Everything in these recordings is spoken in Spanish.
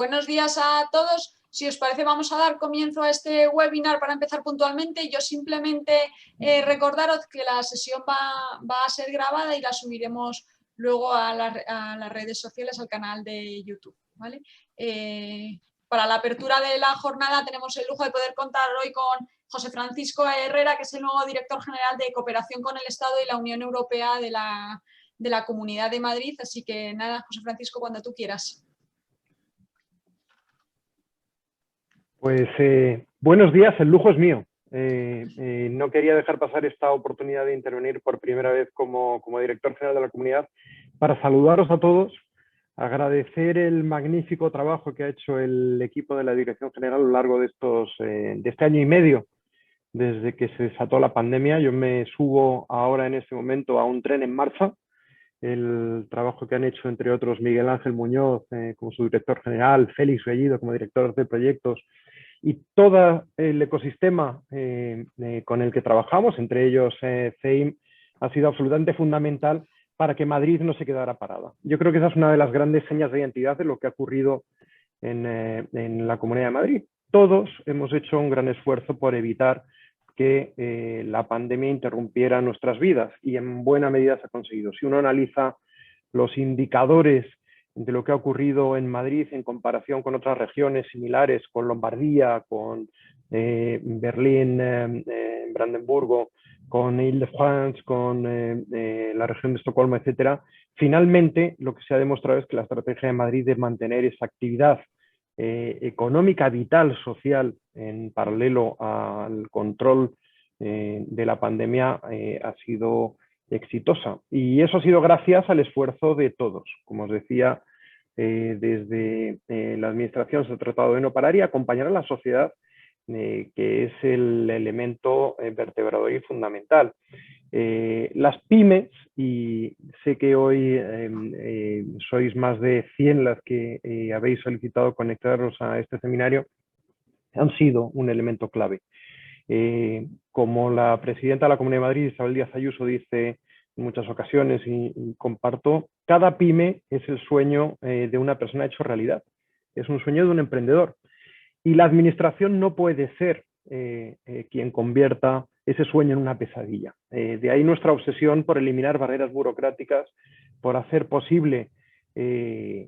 Buenos días a todos. Si os parece, vamos a dar comienzo a este webinar para empezar puntualmente. Yo simplemente recordaros que la sesión va a ser grabada y la subiremos luego a las redes sociales, al canal de YouTube, ¿vale? Para la apertura de la jornada tenemos el lujo de poder contar hoy con José Francisco Herrera, que es el nuevo director general de Cooperación con el Estado y la Unión Europea de la Comunidad de Madrid. Así que nada, José Francisco, cuando tú quieras. Pues buenos días, el lujo es mío. No quería dejar pasar esta oportunidad de intervenir por primera vez como director general de la comunidad para saludaros a todos, agradecer el magnífico trabajo que ha hecho el equipo de la Dirección General a lo largo de este año y medio desde que se desató la pandemia. Yo me subo ahora en este momento a un tren en marcha. El trabajo que han hecho, entre otros, Miguel Ángel Muñoz como su director general, Félix Bellido como director de proyectos, y todo el ecosistema con el que trabajamos, entre ellos CEIM, ha sido absolutamente fundamental para que Madrid no se quedara parada. Yo creo que esa es una de las grandes señas de identidad de lo que ha ocurrido en la Comunidad de Madrid. Todos hemos hecho un gran esfuerzo por evitar que la pandemia interrumpiera nuestras vidas, y en buena medida se ha conseguido. Si uno analiza los indicadores de lo que ha ocurrido en Madrid en comparación con otras regiones similares, con Lombardía, con Berlín, Brandenburgo, con Ile-de-France, con la región de Estocolmo, etcétera, finalmente lo que se ha demostrado es que la estrategia de Madrid de mantener esa actividad económica, vital, social, en paralelo al control de la pandemia ha sido exitosa. Y eso ha sido gracias al esfuerzo de todos. Como os decía, desde la administración se ha tratado de no parar y acompañar a la sociedad, que es el elemento vertebrador y fundamental. Las pymes, y sé que hoy sois más de 100 las que habéis solicitado conectaros a este seminario, han sido un elemento clave. Como la presidenta de la Comunidad de Madrid, Isabel Díaz Ayuso, dice en muchas ocasiones, y comparto, cada pyme es el sueño de una persona hecho realidad, es un sueño de un emprendedor, y la administración no puede ser quien convierta ese sueño en una pesadilla. De ahí nuestra obsesión por eliminar barreras burocráticas, por hacer posible que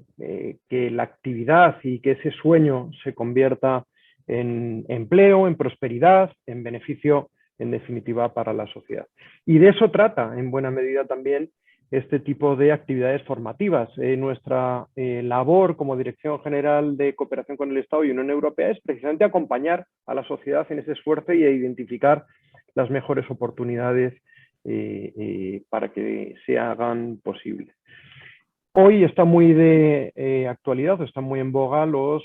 la actividad y que ese sueño se convierta en empleo, en prosperidad, en beneficio, en definitiva, para la sociedad. Y de eso trata, en buena medida, también este tipo de actividades formativas. Nuestra labor como Dirección General de Cooperación con el Estado y Unión Europea es precisamente acompañar a la sociedad en ese esfuerzo y identificar las mejores oportunidades para que se hagan posibles. Hoy está muy de actualidad, están muy en boga los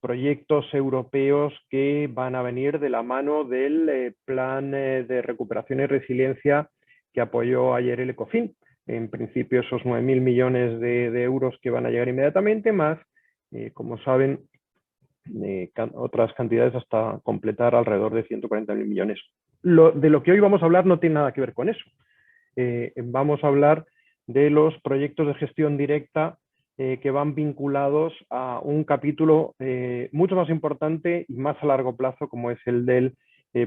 proyectos europeos que van a venir de la mano del plan de recuperación y resiliencia que apoyó ayer el ECOFIN. En principio, esos 9.000 millones de euros que van a llegar inmediatamente, más, como saben, otras cantidades hasta completar alrededor de 140.000 millones. De lo que hoy vamos a hablar no tiene nada que ver con eso. Vamos a hablar de los proyectos de gestión directa que van vinculados a un capítulo mucho más importante y más a largo plazo, como es el del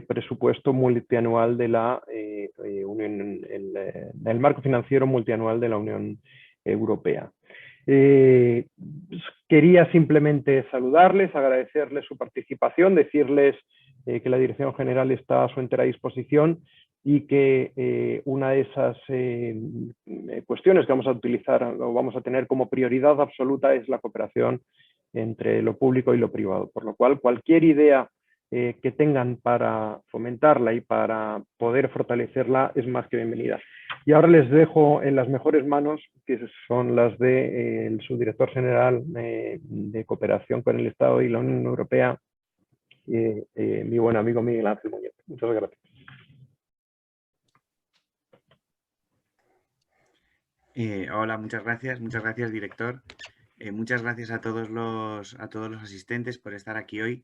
presupuesto multianual de la Unión, el marco financiero multianual de la Unión Europea. Quería simplemente saludarles, agradecerles su participación, decirles que la Dirección General está a su entera disposición y que una de esas cuestiones que vamos a utilizar o vamos a tener como prioridad absoluta es la cooperación entre lo público y lo privado, por lo cual cualquier idea que tengan para fomentarla y para poder fortalecerla es más que bienvenida. Y ahora les dejo en las mejores manos, que son las de el subdirector general de Cooperación con el Estado y la Unión Europea, mi buen amigo Miguel Ángel Muñoz. Muchas gracias. Hola, muchas gracias, director. Muchas gracias a todos los asistentes por estar aquí hoy.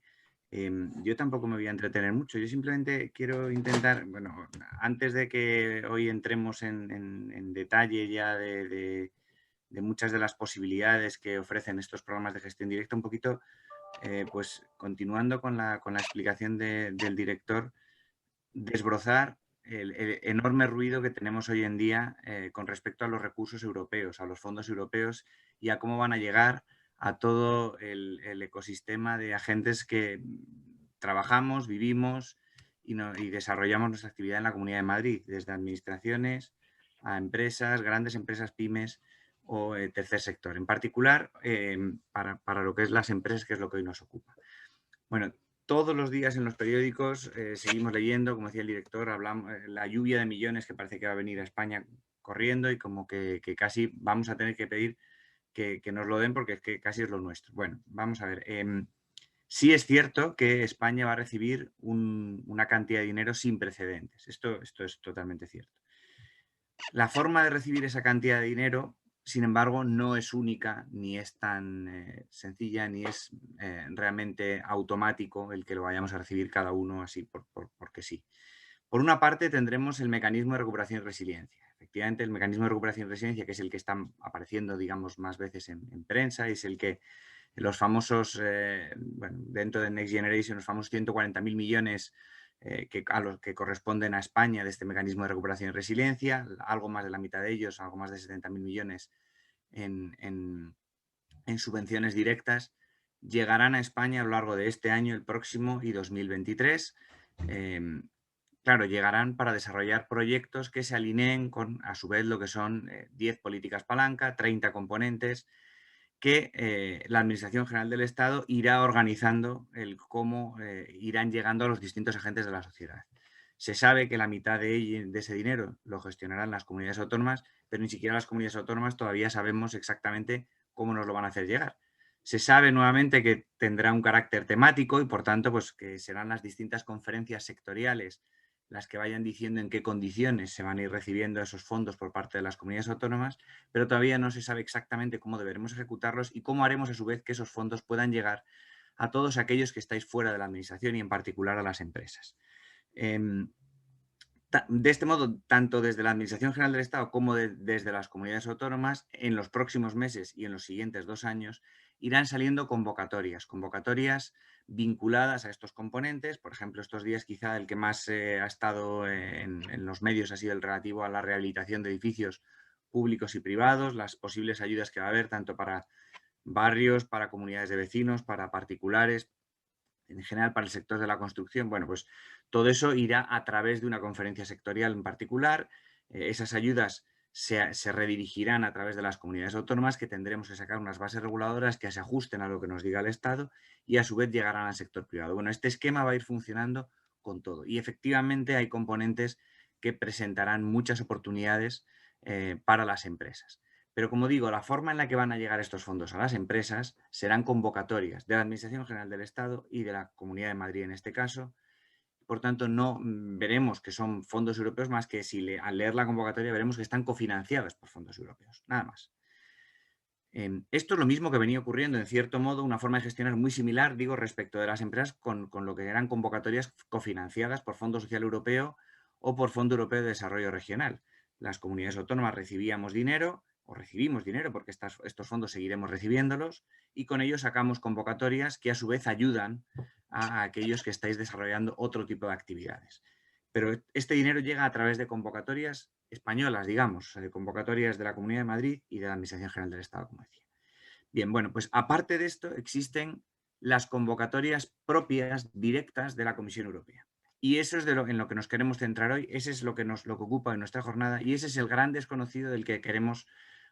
Yo tampoco me voy a entretener mucho, yo simplemente quiero intentar, bueno, antes de que hoy entremos en detalle ya de muchas de las posibilidades que ofrecen estos programas de gestión directa, un poquito, pues continuando con la explicación del director, desbrozar el enorme ruido que tenemos hoy en día con respecto a los recursos europeos, a los fondos europeos y a cómo van a llegar a todo el ecosistema de agentes que trabajamos, vivimos y desarrollamos nuestra actividad en la Comunidad de Madrid, desde administraciones a empresas, grandes empresas, pymes o tercer sector. En particular, para lo que es las empresas, que es lo que hoy nos ocupa. Bueno, todos los días en los periódicos seguimos leyendo, como decía el director, hablamos la lluvia de millones que parece que va a venir a España corriendo y como que casi vamos a tener que pedir que nos lo den porque es que casi es lo nuestro. Bueno, vamos a ver. Sí es cierto que España va a recibir una cantidad de dinero sin precedentes. Esto es totalmente cierto. La forma de recibir esa cantidad de dinero, sin embargo, no es única, ni es tan sencilla, ni es realmente automático el que lo vayamos a recibir cada uno así porque sí. Por una parte, tendremos el mecanismo de recuperación y resiliencia. Efectivamente, el mecanismo de recuperación y resiliencia, que es el que está apareciendo, digamos, más veces en prensa, es el que los famosos, bueno, dentro de Next Generation, los famosos 140.000 millones a los que corresponden a España de este mecanismo de recuperación y resiliencia, algo más de la mitad de ellos, algo más de 70.000 millones en subvenciones directas, llegarán a España a lo largo de este año, el próximo y 2023. Claro, llegarán para desarrollar proyectos que se alineen con, a su vez, lo que son 10 políticas palanca, 30 componentes, que la Administración General del Estado irá organizando el cómo irán llegando a los distintos agentes de la sociedad. Se sabe que la mitad de ese dinero lo gestionarán las comunidades autónomas, pero ni siquiera las comunidades autónomas todavía sabemos exactamente cómo nos lo van a hacer llegar. Se sabe nuevamente que tendrá un carácter temático y, por tanto, pues que serán las distintas conferencias sectoriales las que vayan diciendo en qué condiciones se van a ir recibiendo esos fondos por parte de las comunidades autónomas, pero todavía no se sabe exactamente cómo deberemos ejecutarlos y cómo haremos a su vez que esos fondos puedan llegar a todos aquellos que estáis fuera de la administración y en particular a las empresas. De este modo, tanto desde la Administración General del Estado como desde las comunidades autónomas, en los próximos meses y en los siguientes 2 años, irán saliendo convocatorias vinculadas a estos componentes. Por ejemplo, estos días quizá el que más ha estado en los medios ha sido el relativo a la rehabilitación de edificios públicos y privados, las posibles ayudas que va a haber tanto para barrios, para comunidades de vecinos, para particulares, en general para el sector de la construcción. Bueno, pues todo eso irá a través de una conferencia sectorial en particular. Esas ayudas se redirigirán a través de las comunidades autónomas, que tendremos que sacar unas bases reguladoras que se ajusten a lo que nos diga el Estado y a su vez llegarán al sector privado. Bueno, este esquema va a ir funcionando con todo y efectivamente hay componentes que presentarán muchas oportunidades para las empresas. Pero como digo, la forma en la que van a llegar estos fondos a las empresas serán convocatorias de la Administración General del Estado y de la Comunidad de Madrid en este caso. Por tanto, no veremos que son fondos europeos más que si al leer la convocatoria veremos que están cofinanciadas por fondos europeos. Nada más. Esto es lo mismo que venía ocurriendo, en cierto modo, una forma de gestionar muy similar, digo, respecto de las empresas con lo que eran convocatorias cofinanciadas por Fondo Social Europeo o por Fondo Europeo de Desarrollo Regional. Las comunidades autónomas recibíamos dinero, o recibimos dinero, porque estos fondos seguiremos recibiéndolos, y con ellos sacamos convocatorias que a su vez ayudan a aquellos que estáis desarrollando otro tipo de actividades. Pero este dinero llega a través de convocatorias españolas, digamos, de convocatorias de la Comunidad de Madrid y de la Administración General del Estado, como decía. Bien, bueno, pues aparte de esto existen las convocatorias propias, directas de la Comisión Europea. Y eso es en lo que nos queremos centrar hoy, ese es lo que ocupa en nuestra jornada y ese es el gran desconocido del que queremos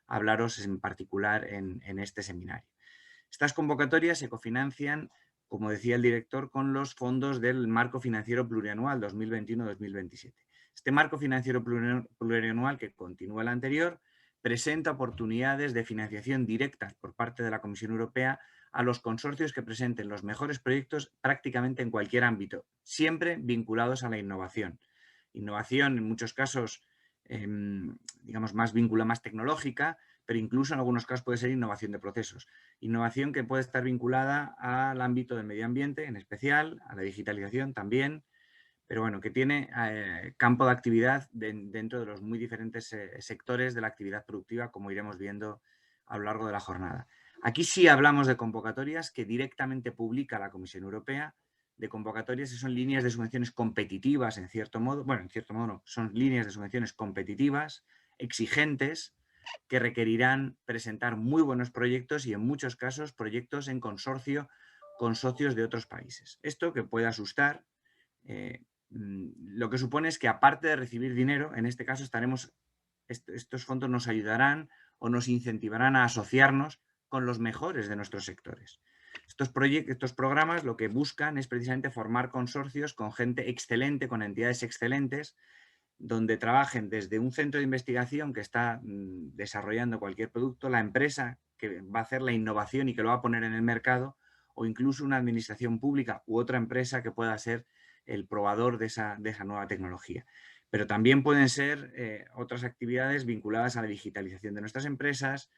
hablaros en particular en este seminario. Estas convocatorias se cofinancian, como decía el director, con los fondos del Marco Financiero Plurianual 2021-2027. Este Marco Financiero Plurianual, que continúa el anterior, presenta oportunidades de financiación directas por parte de la Comisión Europea a los consorcios que presenten los mejores proyectos prácticamente en cualquier ámbito, siempre vinculados a la innovación. Innovación, en muchos casos, digamos, más tecnológica, pero incluso en algunos casos puede ser innovación de procesos. Innovación que puede estar vinculada al ámbito del medio ambiente, en especial, a la digitalización también, pero bueno, que tiene campo de actividad dentro de los muy diferentes sectores de la actividad productiva, como iremos viendo a lo largo de la jornada. Aquí sí hablamos de convocatorias que directamente publica la Comisión Europea, de convocatorias que son líneas de subvenciones competitivas, en cierto modo, bueno, en cierto modo no, son líneas de subvenciones competitivas, exigentes, que requerirán presentar muy buenos proyectos y en muchos casos proyectos en consorcio con socios de otros países. Esto que puede asustar, lo que supone es que aparte de recibir dinero, en este caso estos fondos nos ayudarán o nos incentivarán a asociarnos con los mejores de nuestros sectores. Estos programas lo que buscan es precisamente formar consorcios con gente excelente, con entidades excelentes, donde trabajen desde un centro de investigación que está desarrollando cualquier producto, la empresa que va a hacer la innovación y que lo va a poner en el mercado, o incluso una administración pública u otra empresa que pueda ser el probador de esa nueva tecnología. Pero también pueden ser otras actividades vinculadas a la digitalización de nuestras empresas,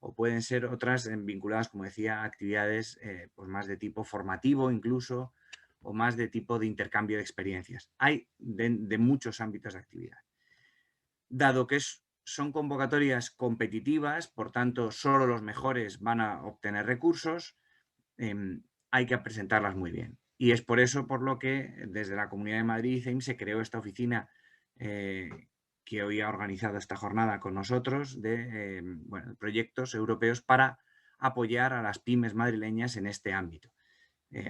o pueden ser otras vinculadas, como decía, a actividades pues más de tipo formativo incluso, o más de tipo de intercambio de experiencias. Hay de muchos ámbitos de actividad. Dado que son convocatorias competitivas, por tanto, solo los mejores van a obtener recursos, hay que presentarlas muy bien. Y es por eso por lo que desde la Comunidad de Madrid y CEIM se creó esta oficina que hoy ha organizado esta jornada con nosotros de proyectos europeos para apoyar a las pymes madrileñas en este ámbito.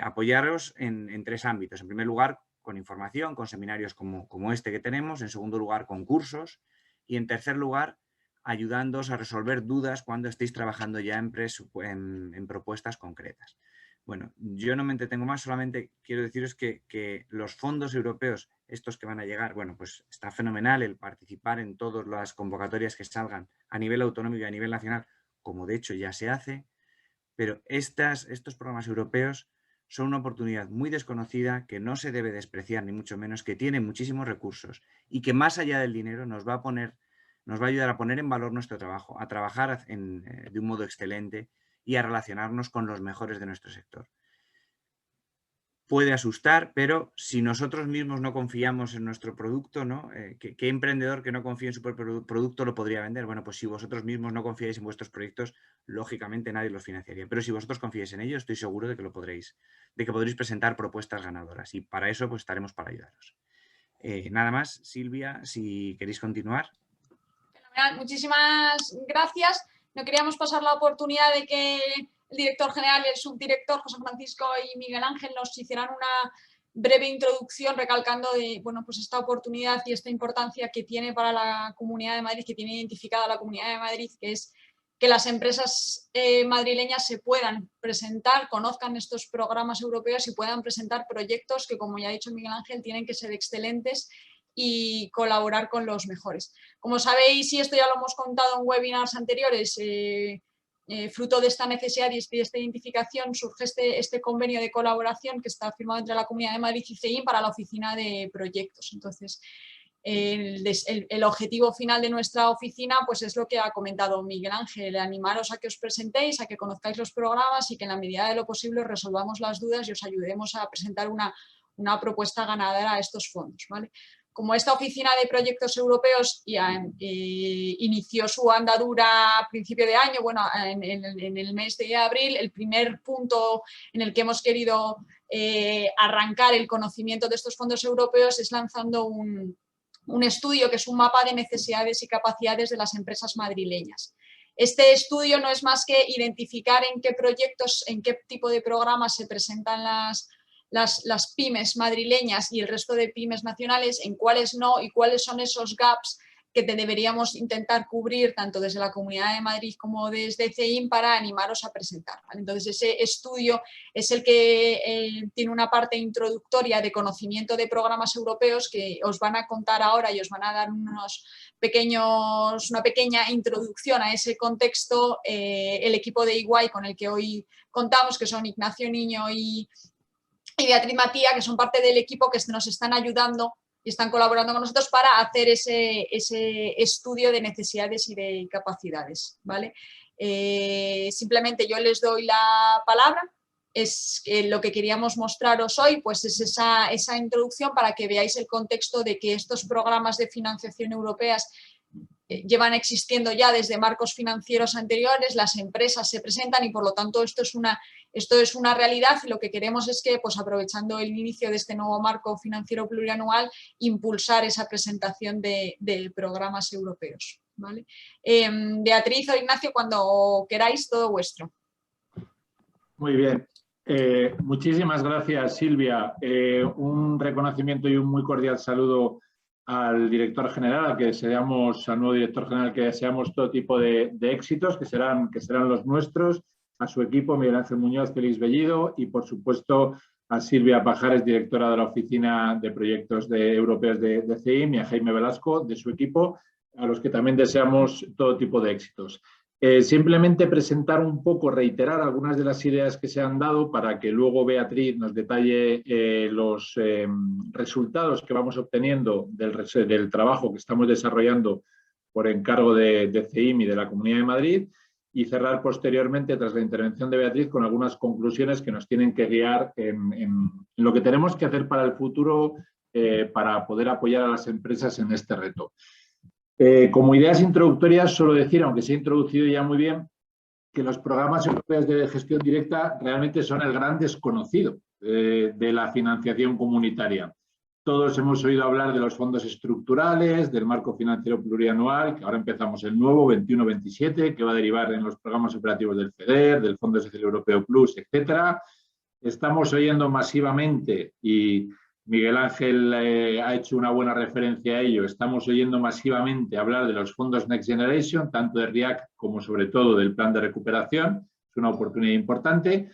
Apoyaros en tres ámbitos. En primer lugar, con información, con seminarios como este que tenemos. En segundo lugar, con cursos. Y en tercer lugar, ayudándoos a resolver dudas cuando estéis trabajando ya en propuestas concretas. Bueno, yo no me entretengo más, solamente quiero deciros que los fondos europeos, estos que van a llegar, bueno, pues está fenomenal el participar en todas las convocatorias que salgan a nivel autonómico y a nivel nacional, como de hecho ya se hace, pero estos programas europeos son una oportunidad muy desconocida que no se debe despreciar, ni mucho menos, que tiene muchísimos recursos y que más allá del dinero nos va a ayudar a poner en valor nuestro trabajo, a trabajar de un modo excelente y a relacionarnos con los mejores de nuestro sector. Puede asustar, pero si nosotros mismos no confiamos en nuestro producto, ¿no? ¿Qué emprendedor que no confíe en su propio producto lo podría vender? Bueno, pues si vosotros mismos no confiáis en vuestros proyectos, lógicamente nadie los financiaría. Pero si vosotros confiáis en ellos, estoy seguro de que podréis presentar propuestas ganadoras. Y para eso, pues estaremos para ayudaros. Nada más, Silvia, si queréis continuar. Muchísimas gracias. No queríamos pasar la oportunidad de que el director general y el subdirector, José Francisco y Miguel Ángel, nos hicieran una breve introducción recalcando pues esta oportunidad y esta importancia que tiene para la Comunidad de Madrid, que tiene identificada la Comunidad de Madrid, que es que las empresas madrileñas se puedan presentar, conozcan estos programas europeos y puedan presentar proyectos que, como ya ha dicho Miguel Ángel, tienen que ser excelentes y colaborar con los mejores. Como sabéis, y esto ya lo hemos contado en webinars anteriores, fruto de esta necesidad y de esta identificación surge este convenio de colaboración que está firmado entre la Comunidad de Madrid y CEIM para la oficina de proyectos. Entonces, el objetivo final de nuestra oficina pues es lo que ha comentado Miguel Ángel, animaros a que os presentéis, a que conozcáis los programas y que en la medida de lo posible resolvamos las dudas y os ayudemos a presentar una propuesta ganadora a estos fondos, ¿vale? Como esta oficina de proyectos europeos inició su andadura a principio de año, bueno, en el mes de abril, el primer punto en el que hemos querido arrancar el conocimiento de estos fondos europeos es lanzando un estudio que es un mapa de necesidades y capacidades de las empresas madrileñas. Este estudio no es más que identificar en qué proyectos, en qué tipo de programas se presentan las pymes madrileñas y el resto de pymes nacionales, en cuáles no y cuáles son esos gaps que deberíamos intentar cubrir tanto desde la Comunidad de Madrid como desde CEIM para animaros a presentar, ¿vale? Entonces ese estudio es el que tiene una parte introductoria de conocimiento de programas europeos que os van a contar ahora y os van a dar una pequeña introducción a ese contexto el equipo de EY con el que hoy contamos, que son Ignacio Niño y Beatriz Matía, que son parte del equipo que nos están ayudando y están colaborando con nosotros para hacer ese estudio de necesidades y de capacidades, ¿vale? Simplemente yo les doy la palabra. Es lo que queríamos mostraros hoy, pues es esa introducción para que veáis el contexto de que estos programas de financiación europeas llevan existiendo ya desde marcos financieros anteriores, las empresas se presentan y por lo tanto esto es una realidad, y lo que queremos es que, pues, aprovechando el inicio de este nuevo marco financiero plurianual, impulsar esa presentación de programas europeos, ¿vale? Beatriz o Ignacio, cuando queráis, todo vuestro. Muy bien. Muchísimas gracias, Silvia. Un reconocimiento y un muy cordial saludo al director general, al nuevo director general, que deseamos todo tipo de éxitos, que serán los nuestros, a su equipo, Miguel Ángel Muñoz, Félix Bellido, y por supuesto a Silvia Pajares, directora de la Oficina de Proyectos Europeos de CEIM, y a Jaime Velasco, de su equipo, a los que también deseamos todo tipo de éxitos. Simplemente presentar un poco, reiterar algunas de las ideas que se han dado para que luego Beatriz nos detalle los resultados que vamos obteniendo del trabajo que estamos desarrollando por encargo de CEIM y de la Comunidad de Madrid, y cerrar posteriormente, tras la intervención de Beatriz, con algunas conclusiones que nos tienen que guiar en lo que tenemos que hacer para el futuro para poder apoyar a las empresas en este reto. Como ideas introductorias, solo decir, aunque se ha introducido ya muy bien, que los programas europeos de gestión directa realmente son el gran desconocido de la financiación comunitaria. Todos hemos oído hablar de los fondos estructurales, del marco financiero plurianual, que ahora empezamos el nuevo, 21-27, que va a derivar en los programas operativos del FEDER, del Fondo Social Europeo Plus, etc. Estamos oyendo masivamente, y Miguel Ángel ha hecho una buena referencia a ello, estamos oyendo masivamente hablar de los fondos Next Generation, tanto de REACT como sobre todo del plan de recuperación. Es una oportunidad importante,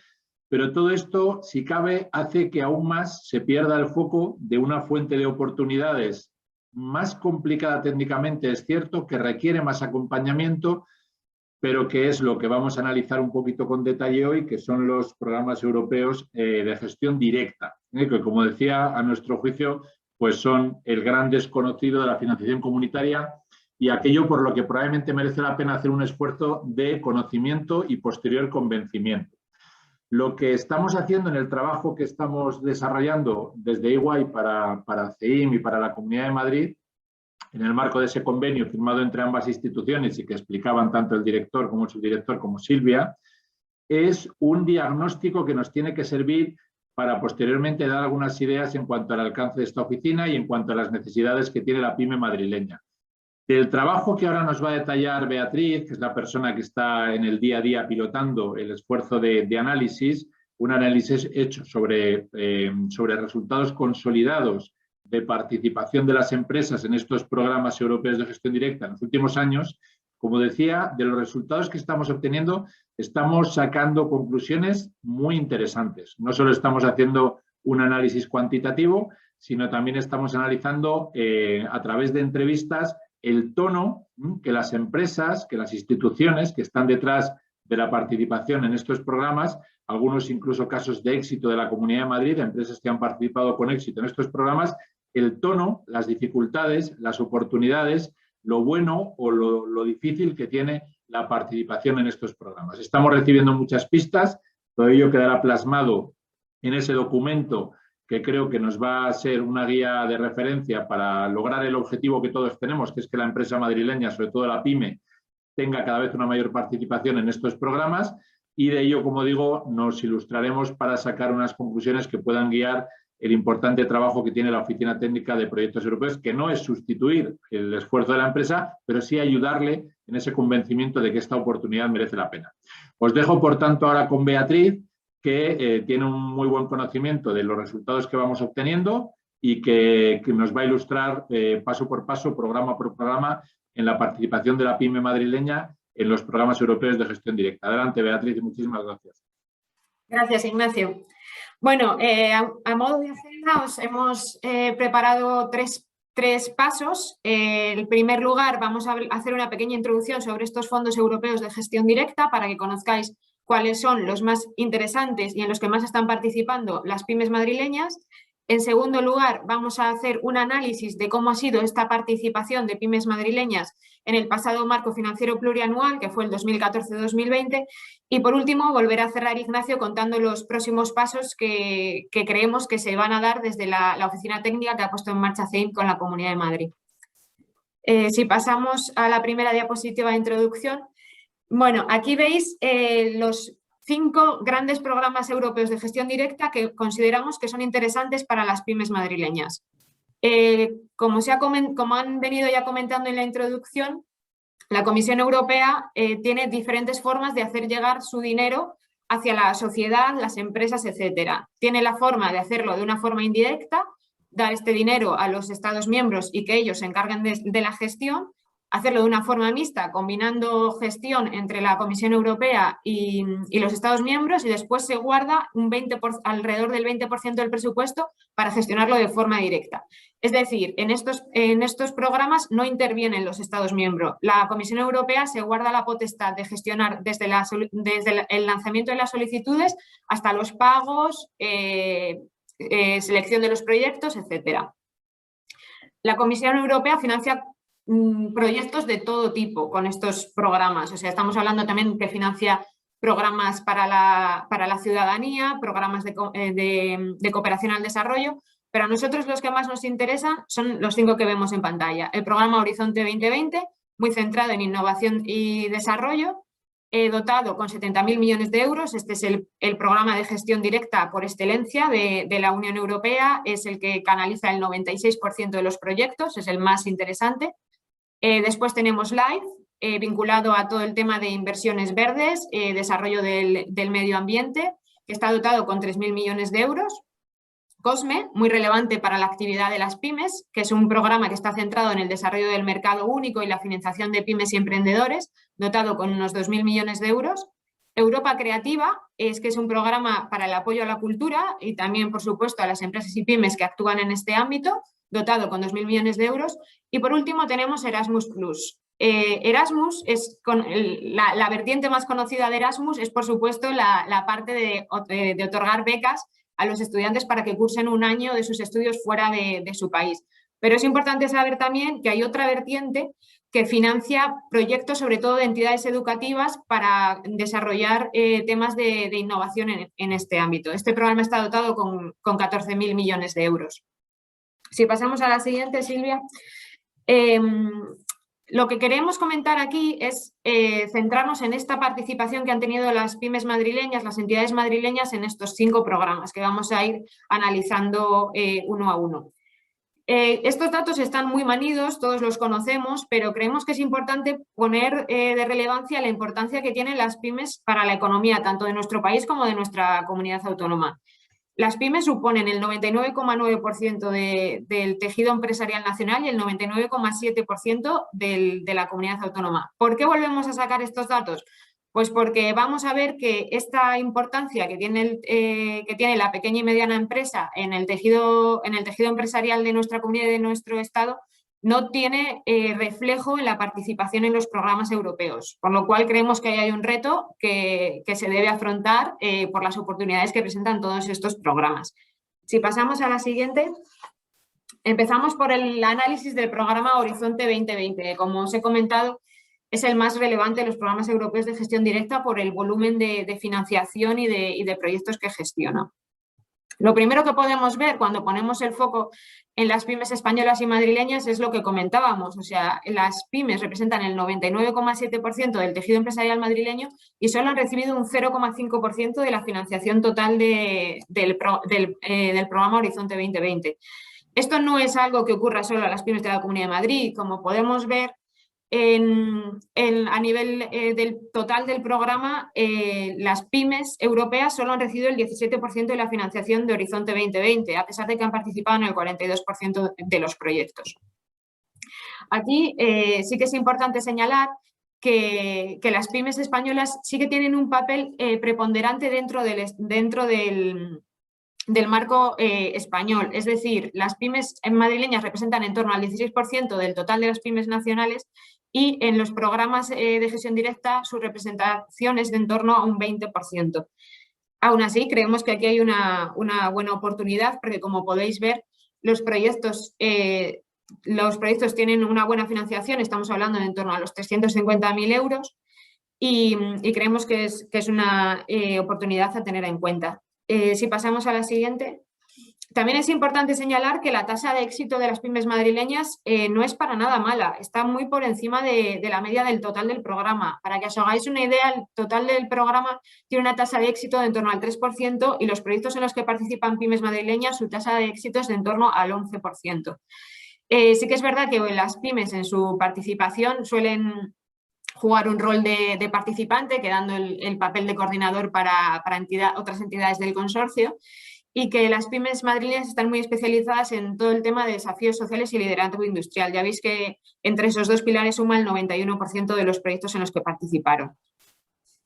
pero todo esto, si cabe, hace que aún más se pierda el foco de una fuente de oportunidades más complicada técnicamente, es cierto, que requiere más acompañamiento, pero que es lo que vamos a analizar un poquito con detalle hoy, que son los programas europeos de gestión directa, que, como decía, a nuestro juicio, pues son el gran desconocido de la financiación comunitaria y aquello por lo que probablemente merece la pena hacer un esfuerzo de conocimiento y posterior convencimiento. Lo que estamos haciendo en el trabajo que estamos desarrollando desde EY para CEIM y para la Comunidad de Madrid, en el marco de ese convenio firmado entre ambas instituciones y que explicaban tanto el director como el subdirector como Silvia, es un diagnóstico que nos tiene que servir para posteriormente dar algunas ideas en cuanto al alcance de esta oficina y en cuanto a las necesidades que tiene la pyme madrileña. Del trabajo que ahora nos va a detallar Beatriz, que es la persona que está en el día a día pilotando el esfuerzo de análisis, un análisis hecho sobre resultados consolidados de participación de las empresas en estos programas europeos de gestión directa en los últimos años. Como decía, de los resultados que estamos obteniendo, estamos sacando conclusiones muy interesantes. No solo estamos haciendo un análisis cuantitativo, sino también estamos analizando a través de entrevistas el tono que las empresas, que las instituciones que están detrás de la participación en estos programas, algunos incluso casos de éxito de la Comunidad de Madrid, empresas que han participado con éxito en estos programas, el tono, las dificultades, las oportunidades, lo bueno o lo difícil que tiene la participación en estos programas. Estamos recibiendo muchas pistas, todo ello quedará plasmado en ese documento que creo que nos va a ser una guía de referencia para lograr el objetivo que todos tenemos, que es que la empresa madrileña, sobre todo la pyme, tenga cada vez una mayor participación en estos programas, y de ello, como digo, nos ilustraremos para sacar unas conclusiones que puedan guiar el importante trabajo que tiene la Oficina Técnica de Proyectos Europeos, que no es sustituir el esfuerzo de la empresa, pero sí ayudarle en ese convencimiento de que esta oportunidad merece la pena. Os dejo, por tanto, ahora con Beatriz, que tiene un muy buen conocimiento de los resultados que vamos obteniendo y que nos va a ilustrar paso por paso, programa por programa, en la participación de la pyme madrileña en los programas europeos de gestión directa. Adelante, Beatriz, y muchísimas gracias. Gracias, Ignacio. Bueno, a modo de agenda os hemos preparado tres pasos. En primer lugar, vamos a hacer una pequeña introducción sobre estos fondos europeos de gestión directa para que conozcáis cuáles son los más interesantes y en los que más están participando las pymes madrileñas. En segundo lugar, vamos a hacer un análisis de cómo ha sido esta participación de pymes madrileñas en el pasado marco financiero plurianual, que fue el 2014-2020. Y por último, volver a cerrar, Ignacio, contando los próximos pasos que creemos que se van a dar desde la oficina técnica que ha puesto en marcha CEIM con la Comunidad de Madrid. Si pasamos a la primera diapositiva de introducción, bueno, aquí veis los 5 grandes programas europeos de gestión directa que consideramos que son interesantes para las pymes madrileñas. Como han venido ya comentando en la introducción, la Comisión Europea tiene diferentes formas de hacer llegar su dinero hacia la sociedad, las empresas, etcétera. Tiene la forma de hacerlo de una forma indirecta, dar este dinero a los Estados miembros y que ellos se encarguen de la gestión, hacerlo de una forma mixta, combinando gestión entre la Comisión Europea y los Estados miembros, y después se guarda alrededor del 20% del presupuesto para gestionarlo de forma directa. Es decir, en estos programas no intervienen los Estados miembros. La Comisión Europea se guarda la potestad de gestionar desde el lanzamiento de las solicitudes hasta los pagos, selección de los proyectos, etcétera. La Comisión Europea financia proyectos de todo tipo con estos programas. O sea, estamos hablando también que financia programas para la ciudadanía, programas de cooperación al desarrollo, pero a nosotros los que más nos interesan son los 5 que vemos en pantalla. El programa Horizonte 2020, muy centrado en innovación y desarrollo, dotado con 70.000 millones de euros. Este es el programa de gestión directa por excelencia de la Unión Europea, es el que canaliza el 96% de los proyectos, es el más interesante. Después tenemos LIFE, vinculado a todo el tema de inversiones verdes, desarrollo del medio ambiente, que está dotado con 3.000 millones de euros. COSME, muy relevante para la actividad de las pymes, que es un programa que está centrado en el desarrollo del mercado único y la financiación de pymes y emprendedores, dotado con unos 2.000 millones de euros. Europa Creativa, que es un programa para el apoyo a la cultura y también, por supuesto, a las empresas y pymes que actúan en este ámbito, dotado con 2.000 millones de euros. Y por último tenemos Erasmus+. Erasmus es la vertiente más conocida de Erasmus, es por supuesto la parte de otorgar becas a los estudiantes para que cursen un año de sus estudios fuera de su país. Pero es importante saber también que hay otra vertiente que financia proyectos, sobre todo de entidades educativas, para desarrollar temas de innovación en este ámbito. Este programa está dotado con 14.000 millones de euros. Si pasamos a la siguiente, Silvia. Lo que queremos comentar aquí es centrarnos en esta participación que han tenido las pymes madrileñas, las entidades madrileñas en estos 5 programas que vamos a ir analizando uno a uno. Estos datos están muy manidos, todos los conocemos, pero creemos que es importante poner de relevancia la importancia que tienen las pymes para la economía, tanto de nuestro país como de nuestra comunidad autónoma. Las pymes suponen el 99,9% del tejido empresarial nacional y el 99,7% de la comunidad autónoma. ¿Por qué volvemos a sacar estos datos? Pues porque vamos a ver que esta importancia que tiene la pequeña y mediana empresa en el tejido empresarial de nuestra comunidad y de nuestro Estado no tiene reflejo en la participación en los programas europeos, por lo cual creemos que ahí hay un reto que se debe afrontar por las oportunidades que presentan todos estos programas. Si pasamos a la siguiente, empezamos por el análisis del programa Horizonte 2020, que, como os he comentado, es el más relevante de los programas europeos de gestión directa por el volumen de financiación y de proyectos que gestiona. Lo primero que podemos ver cuando ponemos el foco en las pymes españolas y madrileñas es lo que comentábamos, o sea, las pymes representan el 99,7% del tejido empresarial madrileño y solo han recibido un 0,5% de la financiación total del programa Horizonte 2020. Esto no es algo que ocurra solo a las pymes de la Comunidad de Madrid, como podemos ver. A nivel del total del programa, las pymes europeas solo han recibido el 17% de la financiación de Horizonte 2020, a pesar de que han participado en el 42% de los proyectos. Aquí sí que es importante señalar que las pymes españolas sí que tienen un papel preponderante dentro del marco español, es decir, las pymes madrileñas representan en torno al 16% del total de las pymes nacionales y en los programas de gestión directa su representación es de en torno a un 20%. Aún así, creemos que aquí hay una buena oportunidad porque, como podéis ver, los proyectos tienen una buena financiación, estamos hablando de en torno a los 350.000 euros y creemos que es una oportunidad a tener en cuenta. Si pasamos a la siguiente, También es importante señalar que la tasa de éxito de las pymes madrileñas no es para nada mala, está muy por encima de la media del total del programa. Para que os hagáis una idea, el total del programa tiene una tasa de éxito de en torno al 3% y los proyectos en los que participan pymes madrileñas, su tasa de éxito es de en torno al 11%. Sí que es verdad que las pymes en su participación suelen jugar un rol de participante, quedando el papel de coordinador para otras entidades del consorcio, y que las pymes madrileñas están muy especializadas en todo el tema de desafíos sociales y liderazgo industrial. Ya veis que entre esos dos pilares suma el 91% de los proyectos en los que participaron.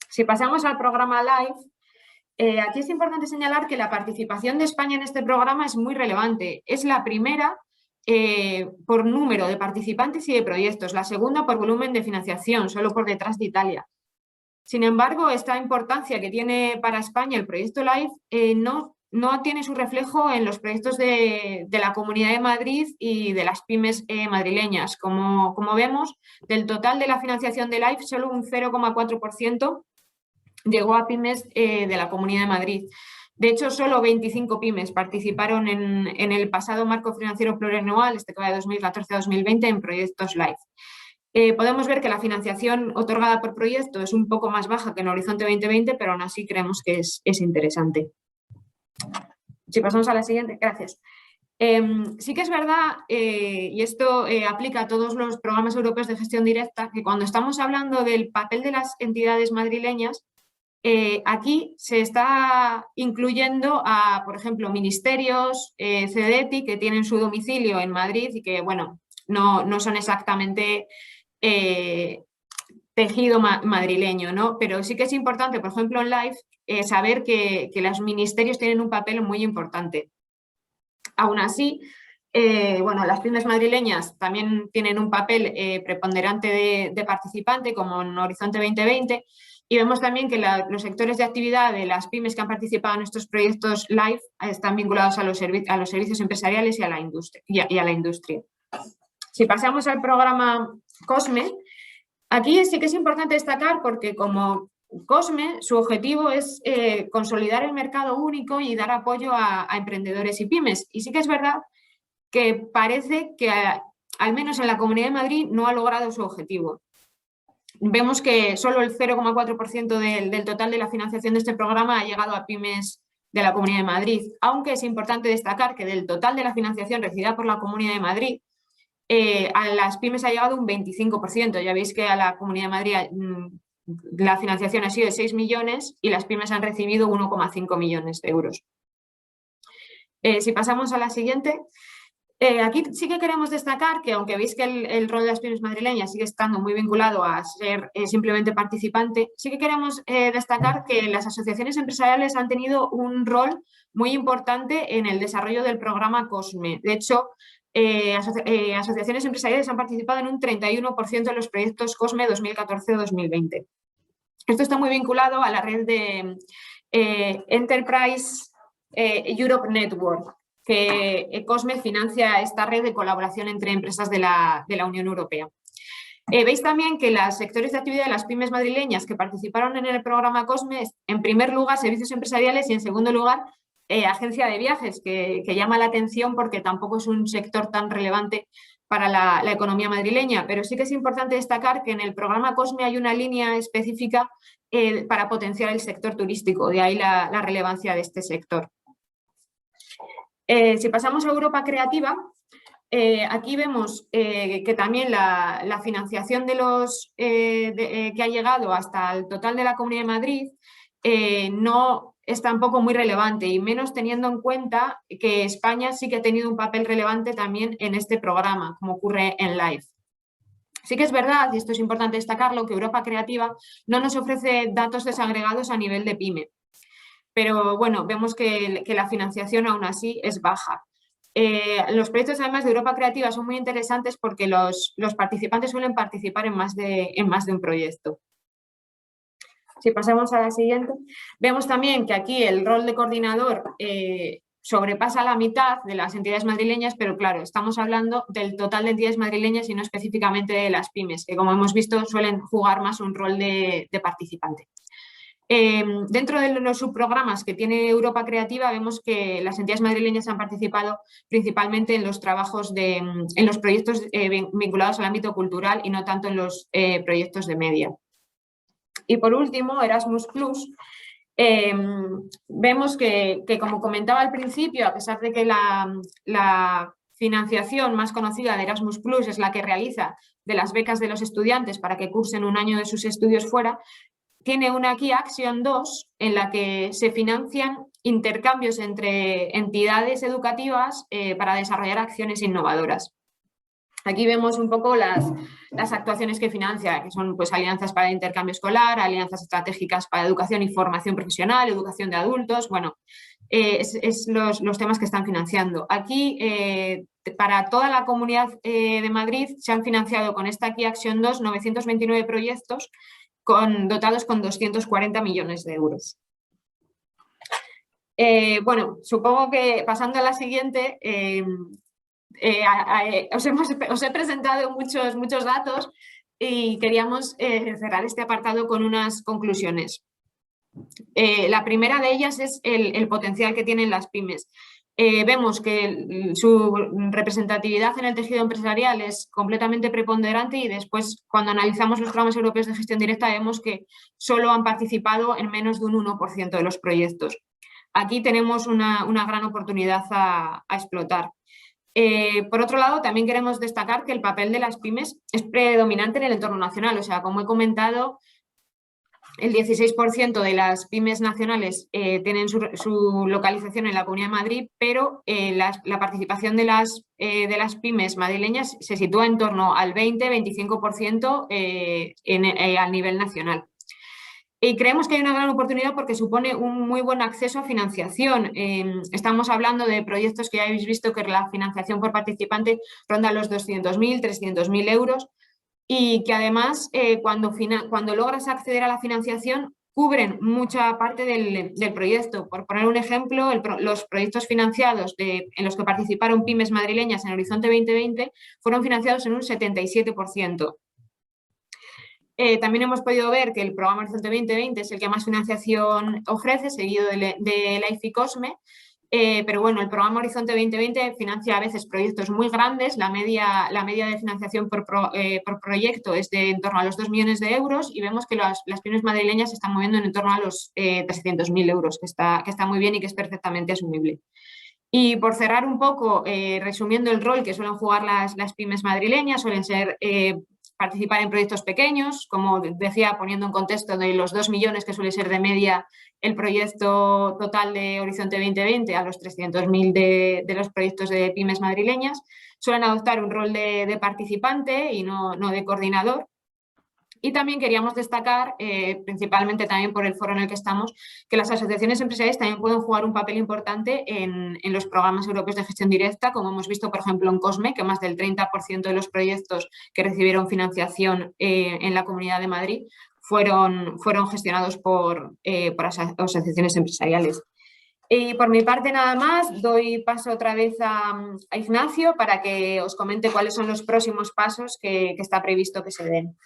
Si pasamos al programa LIFE, aquí es importante señalar que la participación de España en este programa es muy relevante. Es la primera por número de participantes y de proyectos, la segunda por volumen de financiación, solo por detrás de Italia. Sin embargo, esta importancia que tiene para España el proyecto LIFE no tiene su reflejo en los proyectos de la Comunidad de Madrid y de las pymes madrileñas. Como vemos, del total de la financiación de LIFE, solo un 0,4% llegó a pymes de la Comunidad de Madrid. De hecho, solo 25 pymes participaron en el pasado marco financiero plurianual, este que va de 2014 a 2020, en proyectos LIFE. Podemos ver que la financiación otorgada por proyecto es un poco más baja que en Horizonte 2020, pero aún así creemos que es interesante. Si pasamos a la siguiente, gracias. Sí que es verdad, y esto aplica a todos los programas europeos de gestión directa, que cuando estamos hablando del papel de las entidades madrileñas, aquí se está incluyendo a, por ejemplo, ministerios, CEDETI, que tienen su domicilio en Madrid y que, bueno, no son exactamente tejido madrileño, ¿no? Pero sí que es importante, por ejemplo, en LIFE, saber que los ministerios tienen un papel muy importante. Aún así, bueno, las pymes madrileñas también tienen un papel preponderante de participante, como en Horizonte 2020, y vemos también que los sectores de actividad de las pymes que han participado en estos proyectos LIFE están vinculados a los servicios empresariales y a la industria. Si pasamos al programa COSME, aquí sí que es importante destacar porque como COSME, su objetivo es consolidar el mercado único y dar apoyo a emprendedores y pymes. Y sí que es verdad que parece que, al menos en la Comunidad de Madrid, no ha logrado su objetivo. Vemos que solo el 0,4% del total de la financiación de este programa ha llegado a pymes de la Comunidad de Madrid, aunque es importante destacar que del total de la financiación recibida por la Comunidad de Madrid, a las pymes ha llegado un 25%. Ya veis que a la Comunidad de Madrid la financiación ha sido de 6 millones y las pymes han recibido 1,5 millones de euros. Si pasamos a la siguiente, aquí sí que queremos destacar que, aunque veis que el rol de las pymes madrileñas sigue estando muy vinculado a ser simplemente participante, sí que queremos destacar que las asociaciones empresariales han tenido un rol muy importante en el desarrollo del programa COSME. De hecho, asociaciones empresariales han participado en un 31% de los proyectos COSME 2014-2020. Esto está muy vinculado a la red de Enterprise Europe Network, que COSME financia esta red de colaboración entre empresas de la Unión Europea. Veis también que los sectores de actividad de las pymes madrileñas que participaron en el programa COSME, en primer lugar, servicios empresariales y en segundo lugar, agencia de viajes, que llama la atención porque tampoco es un sector tan relevante para la economía madrileña, pero sí que es importante destacar que en el programa COSME hay una línea específica para potenciar el sector turístico, de ahí la relevancia de este sector. Si pasamos a Europa Creativa, aquí vemos que también la financiación que ha llegado hasta el total de la Comunidad de Madrid no es tampoco muy relevante, y menos teniendo en cuenta que España sí que ha tenido un papel relevante también en este programa, como ocurre en LIFE. Sí que es verdad, y esto es importante destacarlo, que Europa Creativa no nos ofrece datos desagregados a nivel de pyme, pero bueno, vemos que la financiación aún así es baja. Los proyectos, además de Europa Creativa, son muy interesantes porque los participantes suelen participar en más de un proyecto. Si pasamos a la siguiente, vemos también que aquí el rol de coordinador sobrepasa la mitad de las entidades madrileñas, pero claro, estamos hablando del total de entidades madrileñas y no específicamente de las pymes, que como hemos visto suelen jugar más un rol de participante. Dentro de los subprogramas que tiene Europa Creativa vemos que las entidades madrileñas han participado principalmente en los trabajos en los proyectos vinculados al ámbito cultural y no tanto en los proyectos de media. Y por último, Erasmus+. Vemos que, como comentaba al principio, a pesar de que la financiación más conocida de Erasmus+ es la que realiza de las becas de los estudiantes para que cursen un año de sus estudios fuera, tiene una Key Action 2 en la que se financian intercambios entre entidades educativas para desarrollar acciones innovadoras. Aquí vemos un poco las actuaciones que financia, que son pues, alianzas para el intercambio escolar, alianzas estratégicas para educación y formación profesional, educación de adultos, bueno, los temas que están financiando. Aquí, para toda la Comunidad de Madrid, se han financiado con esta Key Action 2 929 proyectos dotados con 240 millones de euros. Bueno, supongo que pasando a la siguiente, os he presentado muchos datos y queríamos cerrar este apartado con unas conclusiones. La primera de ellas es el potencial que tienen las pymes. Vemos que su representatividad en el tejido empresarial es completamente preponderante y después, cuando analizamos los programas europeos de gestión directa, vemos que solo han participado en menos de un 1% de los proyectos. Aquí tenemos una gran oportunidad a explotar. Por otro lado, también queremos destacar que el papel de las pymes es predominante en el entorno nacional. O sea, como he comentado, el 16% de las pymes nacionales tienen su localización en la Comunidad de Madrid, pero la participación de las pymes madrileñas se sitúa en torno al 20-25% al nivel nacional. Y creemos que hay una gran oportunidad porque supone un muy buen acceso a financiación. Estamos hablando de proyectos que ya habéis visto que la financiación por participante ronda los 200.000, 300.000 euros y que además cuando logras acceder a la financiación cubren mucha parte del proyecto. Por poner un ejemplo, los proyectos financiados en los que participaron pymes madrileñas en Horizonte 2020 fueron financiados en un 77%. También hemos podido ver que el programa Horizonte 2020 es el que más financiación ofrece, seguido de Life y Cosme, pero bueno, el programa Horizonte 2020 financia a veces proyectos muy grandes, la media de financiación por proyecto es de en torno a los 2 millones de euros y vemos que las pymes madrileñas se están moviendo en torno a los 300.000 euros, que está muy bien y que es perfectamente asumible. Y por cerrar un poco, resumiendo el rol que suelen jugar las pymes madrileñas, suelen ser participar en proyectos pequeños, como decía, poniendo en contexto de los 2 millones que suele ser de media el proyecto total de Horizonte 2020 a los 300.000 de los proyectos de pymes madrileñas. Suelen adoptar un rol de participante y no de coordinador. Y también queríamos destacar, principalmente también por el foro en el que estamos, que las asociaciones empresariales también pueden jugar un papel importante en los programas europeos de gestión directa, como hemos visto, por ejemplo, en COSME, que más del 30% de los proyectos que recibieron financiación en la Comunidad de Madrid fueron gestionados por asociaciones empresariales. Y por mi parte nada más, doy paso otra vez a Ignacio para que os comente cuáles son los próximos pasos que está previsto que se den.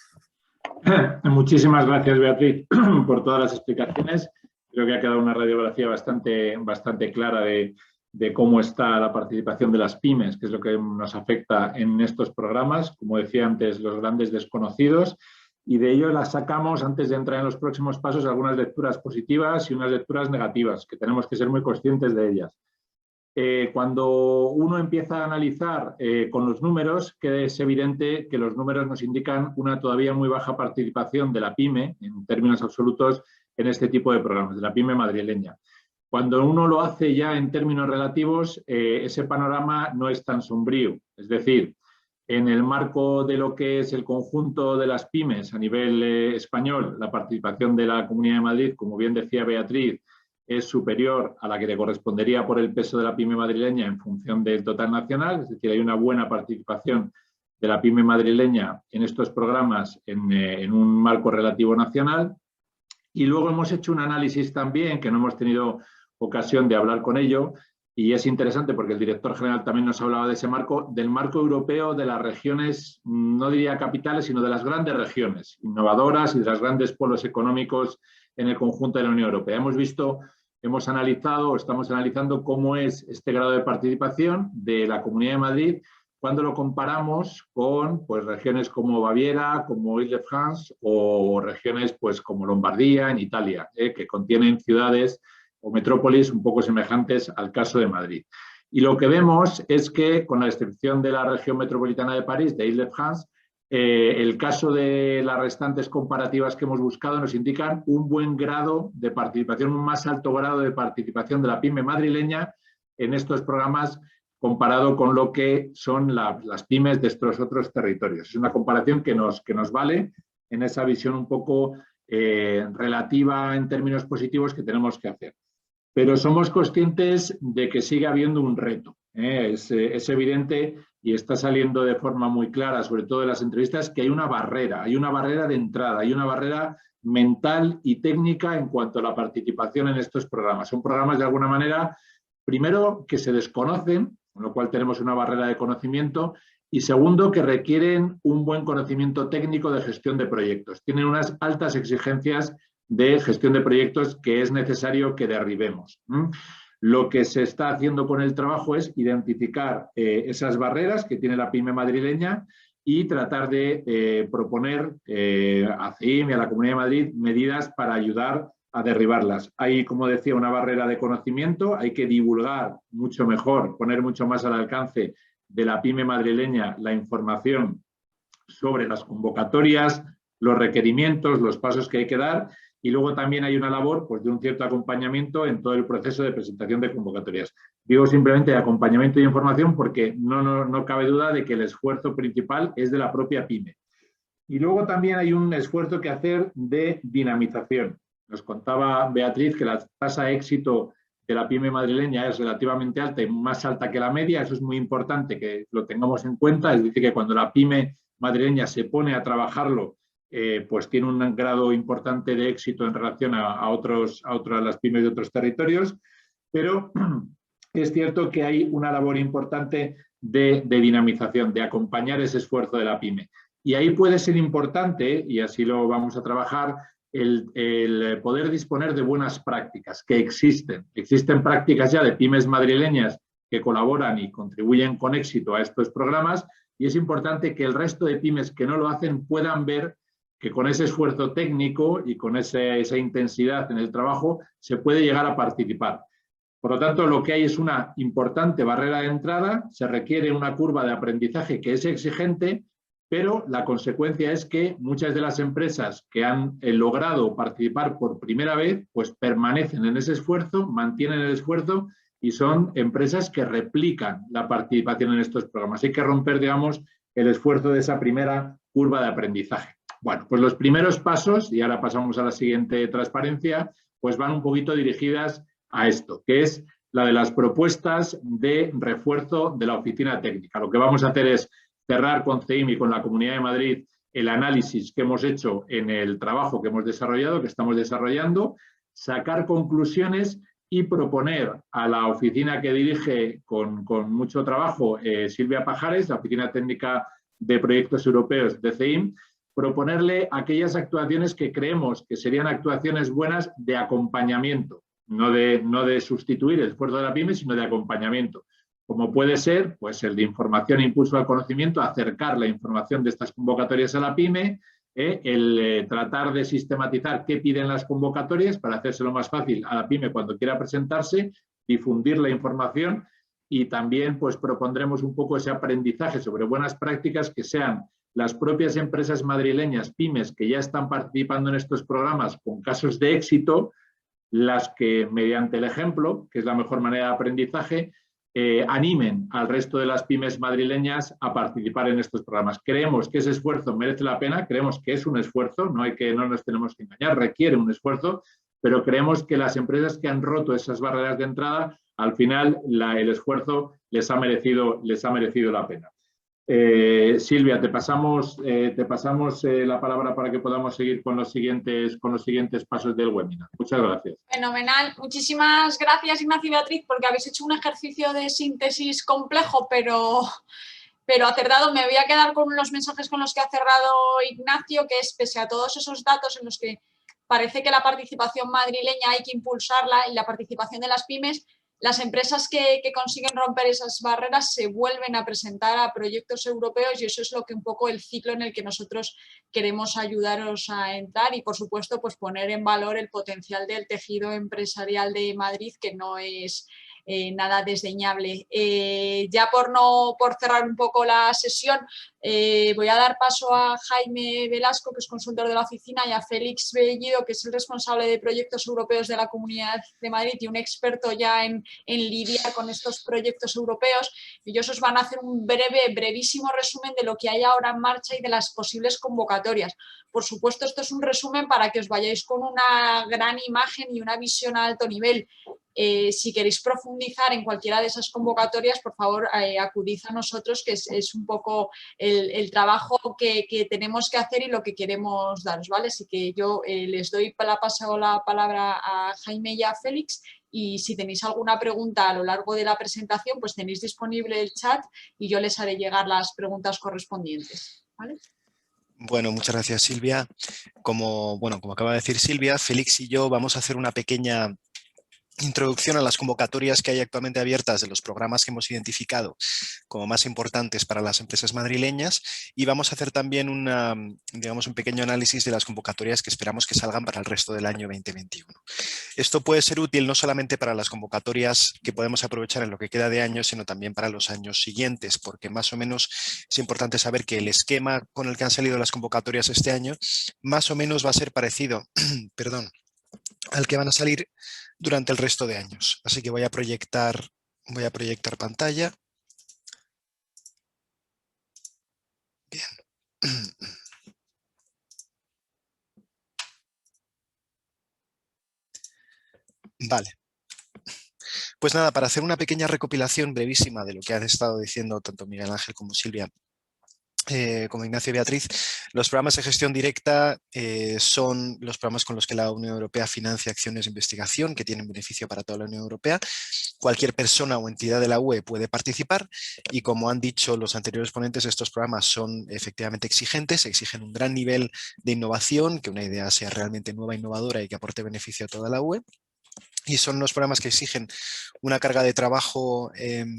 Muchísimas gracias, Beatriz, por todas las explicaciones. Creo que ha quedado una radiografía bastante clara de cómo está la participación de las pymes, que es lo que nos afecta en estos programas, como decía antes, los grandes desconocidos, y de ello las sacamos, antes de entrar en los próximos pasos, algunas lecturas positivas y unas lecturas negativas, que tenemos que ser muy conscientes de ellas. Cuando uno empieza a analizar con los números, que es evidente que los números nos indican una todavía muy baja participación de la pyme, en términos absolutos, en este tipo de programas, de la pyme madrileña. Cuando uno lo hace ya en términos relativos, ese panorama no es tan sombrío. Es decir, en el marco de lo que es el conjunto de las pymes a nivel español, la participación de la Comunidad de Madrid, como bien decía Beatriz, es superior a la que le correspondería por el peso de la pyme madrileña en función del total nacional, es decir, hay una buena participación de la pyme madrileña en estos programas en un marco relativo nacional. Y luego hemos hecho un análisis también, que no hemos tenido ocasión de hablar con ello, y es interesante porque el director general también nos hablaba de ese marco, del marco europeo de las regiones, no diría capitales, sino de las grandes regiones innovadoras y de los grandes polos económicos en el conjunto de la Unión Europea. Hemos analizado, estamos analizando cómo es este grado de participación de la Comunidad de Madrid cuando lo comparamos con pues, regiones como Baviera, como Île-de-France o regiones pues, como Lombardía en Italia, que contienen ciudades o metrópolis un poco semejantes al caso de Madrid. Y lo que vemos es que, con la excepción de la región metropolitana de París, de Île-de-France, el caso de las restantes comparativas que hemos buscado nos indican un buen grado de participación, un más alto grado de participación de la pyme madrileña en estos programas comparado con lo que son las pymes de estos otros territorios. Es una comparación que nos vale en esa visión un poco relativa en términos positivos que tenemos que hacer. Pero somos conscientes de que sigue habiendo un reto. Es evidente y está saliendo de forma muy clara, sobre todo en las entrevistas, que hay una barrera de entrada, hay una barrera mental y técnica en cuanto a la participación en estos programas. Son programas de alguna manera, primero, que se desconocen, con lo cual tenemos una barrera de conocimiento, y segundo, que requieren un buen conocimiento técnico de gestión de proyectos. Tienen unas altas exigencias de gestión de proyectos que es necesario que derribemos. Lo que se está haciendo con el trabajo es identificar esas barreras que tiene la pyme madrileña y tratar de proponer a CEIM y a la Comunidad de Madrid medidas para ayudar a derribarlas. Hay, como decía, una barrera de conocimiento, hay que divulgar mucho mejor, poner mucho más al alcance de la pyme madrileña la información sobre las convocatorias, los requerimientos, los pasos que hay que dar, y luego también hay una labor pues, de un cierto acompañamiento en todo el proceso de presentación de convocatorias. Digo simplemente de acompañamiento y información porque no cabe duda de que el esfuerzo principal es de la propia pyme. Y luego también hay un esfuerzo que hacer de dinamización. Nos contaba Beatriz que la tasa de éxito de la pyme madrileña es relativamente alta y más alta que la media. Eso es muy importante que lo tengamos en cuenta. Es decir, que cuando la pyme madrileña se pone a trabajarlo, pues tiene un grado importante de éxito en relación a las pymes de otros territorios. Pero es cierto que hay una labor importante de dinamización, de acompañar ese esfuerzo de la pyme. Y ahí puede ser importante, y así lo vamos a trabajar, el poder disponer de buenas prácticas que existen. Existen prácticas ya de pymes madrileñas que colaboran y contribuyen con éxito a estos programas y es importante que el resto de pymes que no lo hacen puedan ver que con ese esfuerzo técnico y con esa intensidad en el trabajo se puede llegar a participar. Por lo tanto, lo que hay es una importante barrera de entrada, se requiere una curva de aprendizaje que es exigente, pero la consecuencia es que muchas de las empresas que han logrado participar por primera vez, pues permanecen en ese esfuerzo, mantienen el esfuerzo y son empresas que replican la participación en estos programas. Hay que romper, digamos, el esfuerzo de esa primera curva de aprendizaje. Bueno, pues los primeros pasos, y ahora pasamos a la siguiente transparencia, pues van un poquito dirigidas a esto, que es la de las propuestas de refuerzo de la oficina técnica. Lo que vamos a hacer es cerrar con CEIM y con la Comunidad de Madrid el análisis que hemos hecho en el trabajo que hemos desarrollado, que estamos desarrollando, sacar conclusiones y proponer a la oficina que dirige con mucho trabajo Silvia Pajares, la Oficina Técnica de Proyectos Europeos de CEIM, proponerle aquellas actuaciones que creemos que serían actuaciones buenas de acompañamiento, no de sustituir el esfuerzo de la pyme, sino de acompañamiento. Como puede ser, pues el de información e impulso al conocimiento, acercar la información de estas convocatorias a la pyme, el tratar de sistematizar qué piden las convocatorias para hacérselo más fácil a la pyme cuando quiera presentarse, difundir la información y también pues propondremos un poco ese aprendizaje sobre buenas prácticas que sean las propias empresas madrileñas, pymes, que ya están participando en estos programas con casos de éxito, las que mediante el ejemplo, que es la mejor manera de aprendizaje, animen al resto de las pymes madrileñas a participar en estos programas. Creemos que ese esfuerzo merece la pena, creemos que es un esfuerzo, no nos tenemos que engañar, requiere un esfuerzo, pero creemos que las empresas que han roto esas barreras de entrada, al final el esfuerzo les ha merecido la pena. Silvia, te pasamos la palabra para que podamos seguir con los siguientes pasos del webinar. Muchas gracias. Fenomenal. Muchísimas gracias, Ignacio y Beatriz, porque habéis hecho un ejercicio de síntesis complejo, pero acertado. Me voy a quedar con los mensajes con los que ha cerrado Ignacio, que es, pese a todos esos datos en los que parece que la participación madrileña hay que impulsarla y la participación de las pymes. Las empresas que consiguen romper esas barreras se vuelven a presentar a proyectos europeos y eso es lo que un poco el ciclo en el que nosotros queremos ayudaros a entrar y, por supuesto, pues poner en valor el potencial del tejido empresarial de Madrid, que no es nada desdeñable. Ya por cerrar un poco la sesión, voy a dar paso a Jaime Velasco, que es consultor de la oficina, y a Félix Bellido, que es el responsable de proyectos europeos de la Comunidad de Madrid y un experto ya en lidiar con estos proyectos europeos. Ellos os van a hacer un brevísimo resumen de lo que hay ahora en marcha y de las posibles convocatorias. Por supuesto, esto es un resumen para que os vayáis con una gran imagen y una visión a alto nivel. Si queréis profundizar en cualquiera de esas convocatorias, por favor, acudid a nosotros, que es un poco el trabajo que tenemos que hacer y lo que queremos daros, ¿vale? Así que yo les doy paso la palabra a Jaime y a Félix, y si tenéis alguna pregunta a lo largo de la presentación, pues tenéis disponible el chat y yo les haré llegar las preguntas correspondientes, ¿vale? Bueno, muchas gracias, Silvia. Como acaba de decir Silvia, Félix y yo vamos a hacer una pequeña introducción a las convocatorias que hay actualmente abiertas de los programas que hemos identificado como más importantes para las empresas madrileñas, y vamos a hacer también un pequeño análisis de las convocatorias que esperamos que salgan para el resto del año 2021. Esto puede ser útil no solamente para las convocatorias que podemos aprovechar en lo que queda de año, sino también para los años siguientes, porque más o menos es importante saber que el esquema con el que han salido las convocatorias este año más o menos va a ser parecido perdón, al que van a salir durante el resto de años. Así que voy a proyectar pantalla. Bien. Vale. Pues nada, para hacer una pequeña recopilación brevísima de lo que han estado diciendo tanto Miguel Ángel como Silvia, como Ignacio y Beatriz, los programas de gestión directa son los programas con los que la Unión Europea financia acciones de investigación que tienen beneficio para toda la Unión Europea. Cualquier persona o entidad de la UE puede participar y, como han dicho los anteriores ponentes, estos programas son efectivamente exigentes, exigen un gran nivel de innovación, que una idea sea realmente nueva, innovadora y que aporte beneficio a toda la UE. Y son unos programas que exigen una carga de trabajo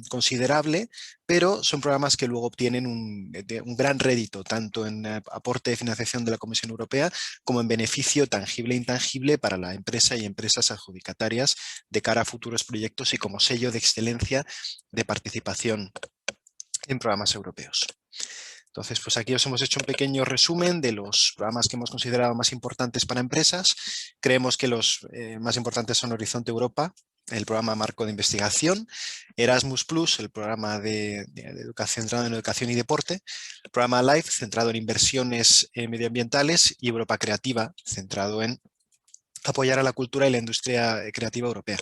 considerable, pero son programas que luego obtienen un gran rédito, tanto en aporte de financiación de la Comisión Europea como en beneficio tangible e intangible para la empresa y empresas adjudicatarias de cara a futuros proyectos y como sello de excelencia de participación en programas europeos. Entonces, pues aquí os hemos hecho un pequeño resumen de los programas que hemos considerado más importantes para empresas. Creemos que los más importantes son Horizonte Europa, el programa marco de investigación, Erasmus+, el programa de educación centrado en educación y deporte, el programa LIFE, centrado en inversiones medioambientales, y Europa Creativa, centrado en apoyar a la cultura y la industria creativa europea.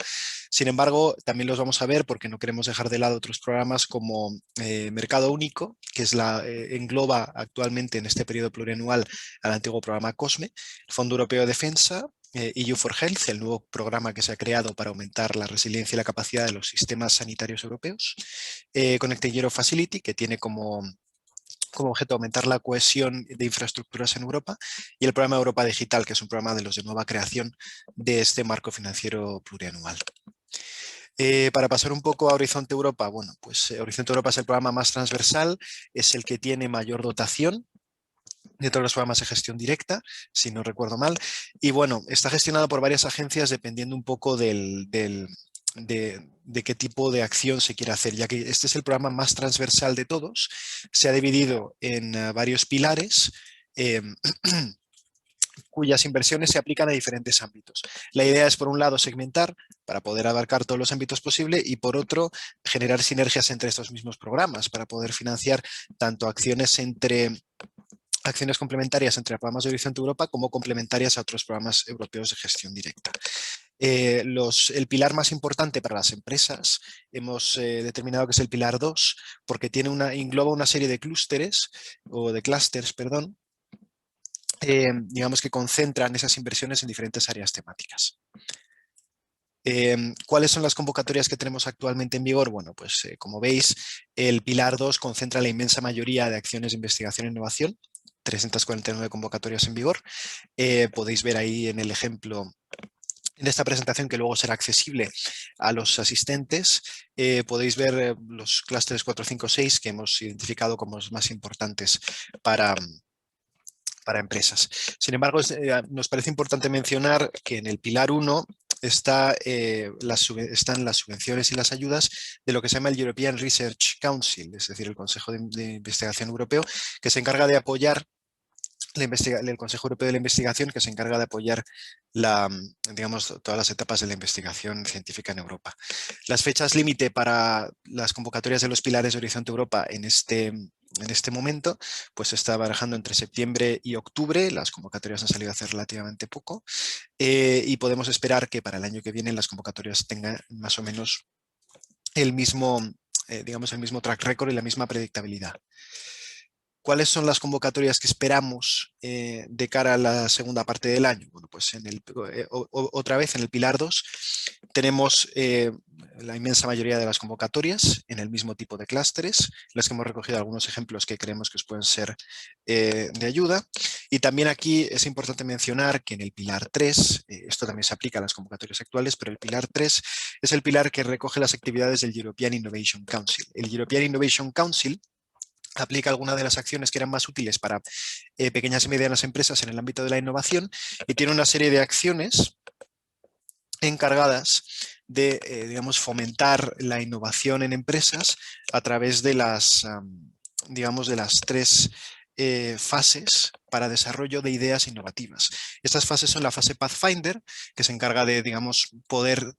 Sin embargo, también los vamos a ver porque no queremos dejar de lado otros programas como Mercado Único, que es engloba actualmente en este periodo plurianual al antiguo programa COSME, el Fondo Europeo de Defensa, EU4Health, el nuevo programa que se ha creado para aumentar la resiliencia y la capacidad de los sistemas sanitarios europeos, Connecting Europe Facility, que tiene como objeto aumentar la cohesión de infraestructuras en Europa, y el programa Europa Digital, que es un programa de los de nueva creación de este marco financiero plurianual. Para pasar un poco a Horizonte Europa, bueno, pues Horizonte Europa es el programa más transversal, es el que tiene mayor dotación de todos los programas de gestión directa, si no recuerdo mal, y bueno, está gestionado por varias agencias dependiendo un poco de qué tipo de acción se quiere hacer, ya que este es el programa más transversal de todos. Se ha dividido en varios pilares cuyas inversiones se aplican a diferentes ámbitos. La idea es, por un lado, segmentar para poder abarcar todos los ámbitos posibles y, por otro, generar sinergias entre estos mismos programas para poder financiar tanto acciones complementarias entre programas de Horizonte Europa como complementarias a otros programas europeos de gestión directa. El pilar más importante para las empresas hemos determinado que es el pilar 2, porque engloba una serie de clústeres, perdón, digamos que concentran esas inversiones en diferentes áreas temáticas. ¿Cuáles son las convocatorias que tenemos actualmente en vigor? Bueno, pues como veis, el pilar 2 concentra la inmensa mayoría de acciones de investigación e innovación, 349 convocatorias en vigor. Podéis ver ahí en el ejemplo, en esta presentación que luego será accesible a los asistentes, podéis ver los clústeres 4, 5, 6 que hemos identificado como los más importantes para empresas. Sin embargo, nos parece importante mencionar que en el pilar 1 están las subvenciones y las ayudas de lo que se llama el European Research Council, es decir, el Consejo de Investigación Europeo, que se encarga de apoyar el Consejo Europeo de la Investigación, que se encarga de apoyar digamos, todas las etapas de la investigación científica en Europa. Las fechas límite para las convocatorias de los pilares de Horizonte Europa en este momento, pues se está barajando entre septiembre y octubre. Las convocatorias han salido hace relativamente poco y podemos esperar que para el año que viene las convocatorias tengan más o menos el mismo, digamos, el mismo track record y la misma predictabilidad. ¿Cuáles son las convocatorias que esperamos de cara a la segunda parte del año? Bueno, pues otra vez en el pilar 2 tenemos la inmensa mayoría de las convocatorias en el mismo tipo de clústeres, las que hemos recogido algunos ejemplos que creemos que os pueden ser de ayuda. Y también aquí es importante mencionar que en el pilar 3, esto también se aplica a las convocatorias actuales, pero el pilar 3 es el pilar que recoge las actividades del European Innovation Council. El European Innovation Council aplica algunas de las acciones que eran más útiles para pequeñas y medianas empresas en el ámbito de la innovación y tiene una serie de acciones encargadas de, digamos, fomentar la innovación en empresas a través de las, digamos, de las 3 fases para desarrollo de ideas innovativas. Estas fases son la fase Pathfinder, que se encarga de, digamos, poder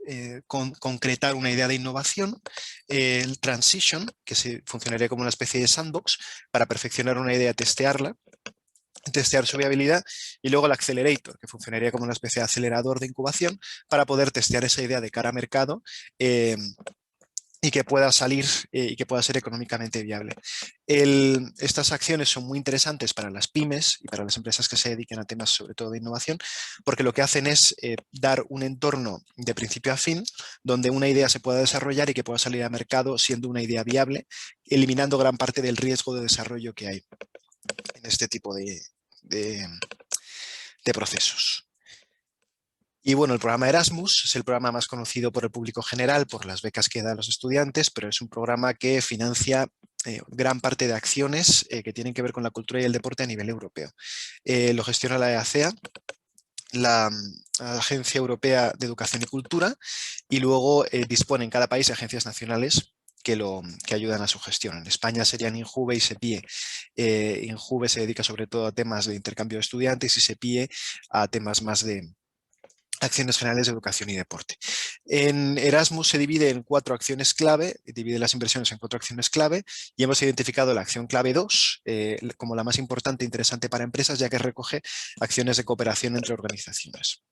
concretar una idea de innovación, el Transition, que funcionaría como una especie de sandbox para perfeccionar una idea, testear su viabilidad, y luego el Accelerator, que funcionaría como una especie de acelerador de incubación para poder testear esa idea de cara a mercado y que pueda salir y que pueda ser económicamente viable. Estas acciones son muy interesantes para las pymes y para las empresas que se dediquen a temas sobre todo de innovación, porque lo que hacen es dar un entorno de principio a fin donde una idea se pueda desarrollar y que pueda salir al mercado siendo una idea viable, eliminando gran parte del riesgo de desarrollo que hay en este tipo de procesos. Y bueno, el programa Erasmus es el programa más conocido por el público general por las becas que da a los estudiantes, pero es un programa que financia gran parte de acciones que tienen que ver con la cultura y el deporte a nivel europeo. Lo gestiona la EACEA, la Agencia Europea de Educación y Cultura, y luego dispone en cada país de agencias nacionales que ayudan a su gestión. En España serían INJUVE y SEPIE. INJUVE se dedica sobre todo a temas de intercambio de estudiantes y SEPIE a temas más de acciones generales de educación y deporte. En Erasmus se divide en 4 acciones clave, divide las inversiones en 4 acciones clave y hemos identificado la acción clave 2 como la más importante e interesante para empresas, ya que recoge acciones de cooperación entre organizaciones.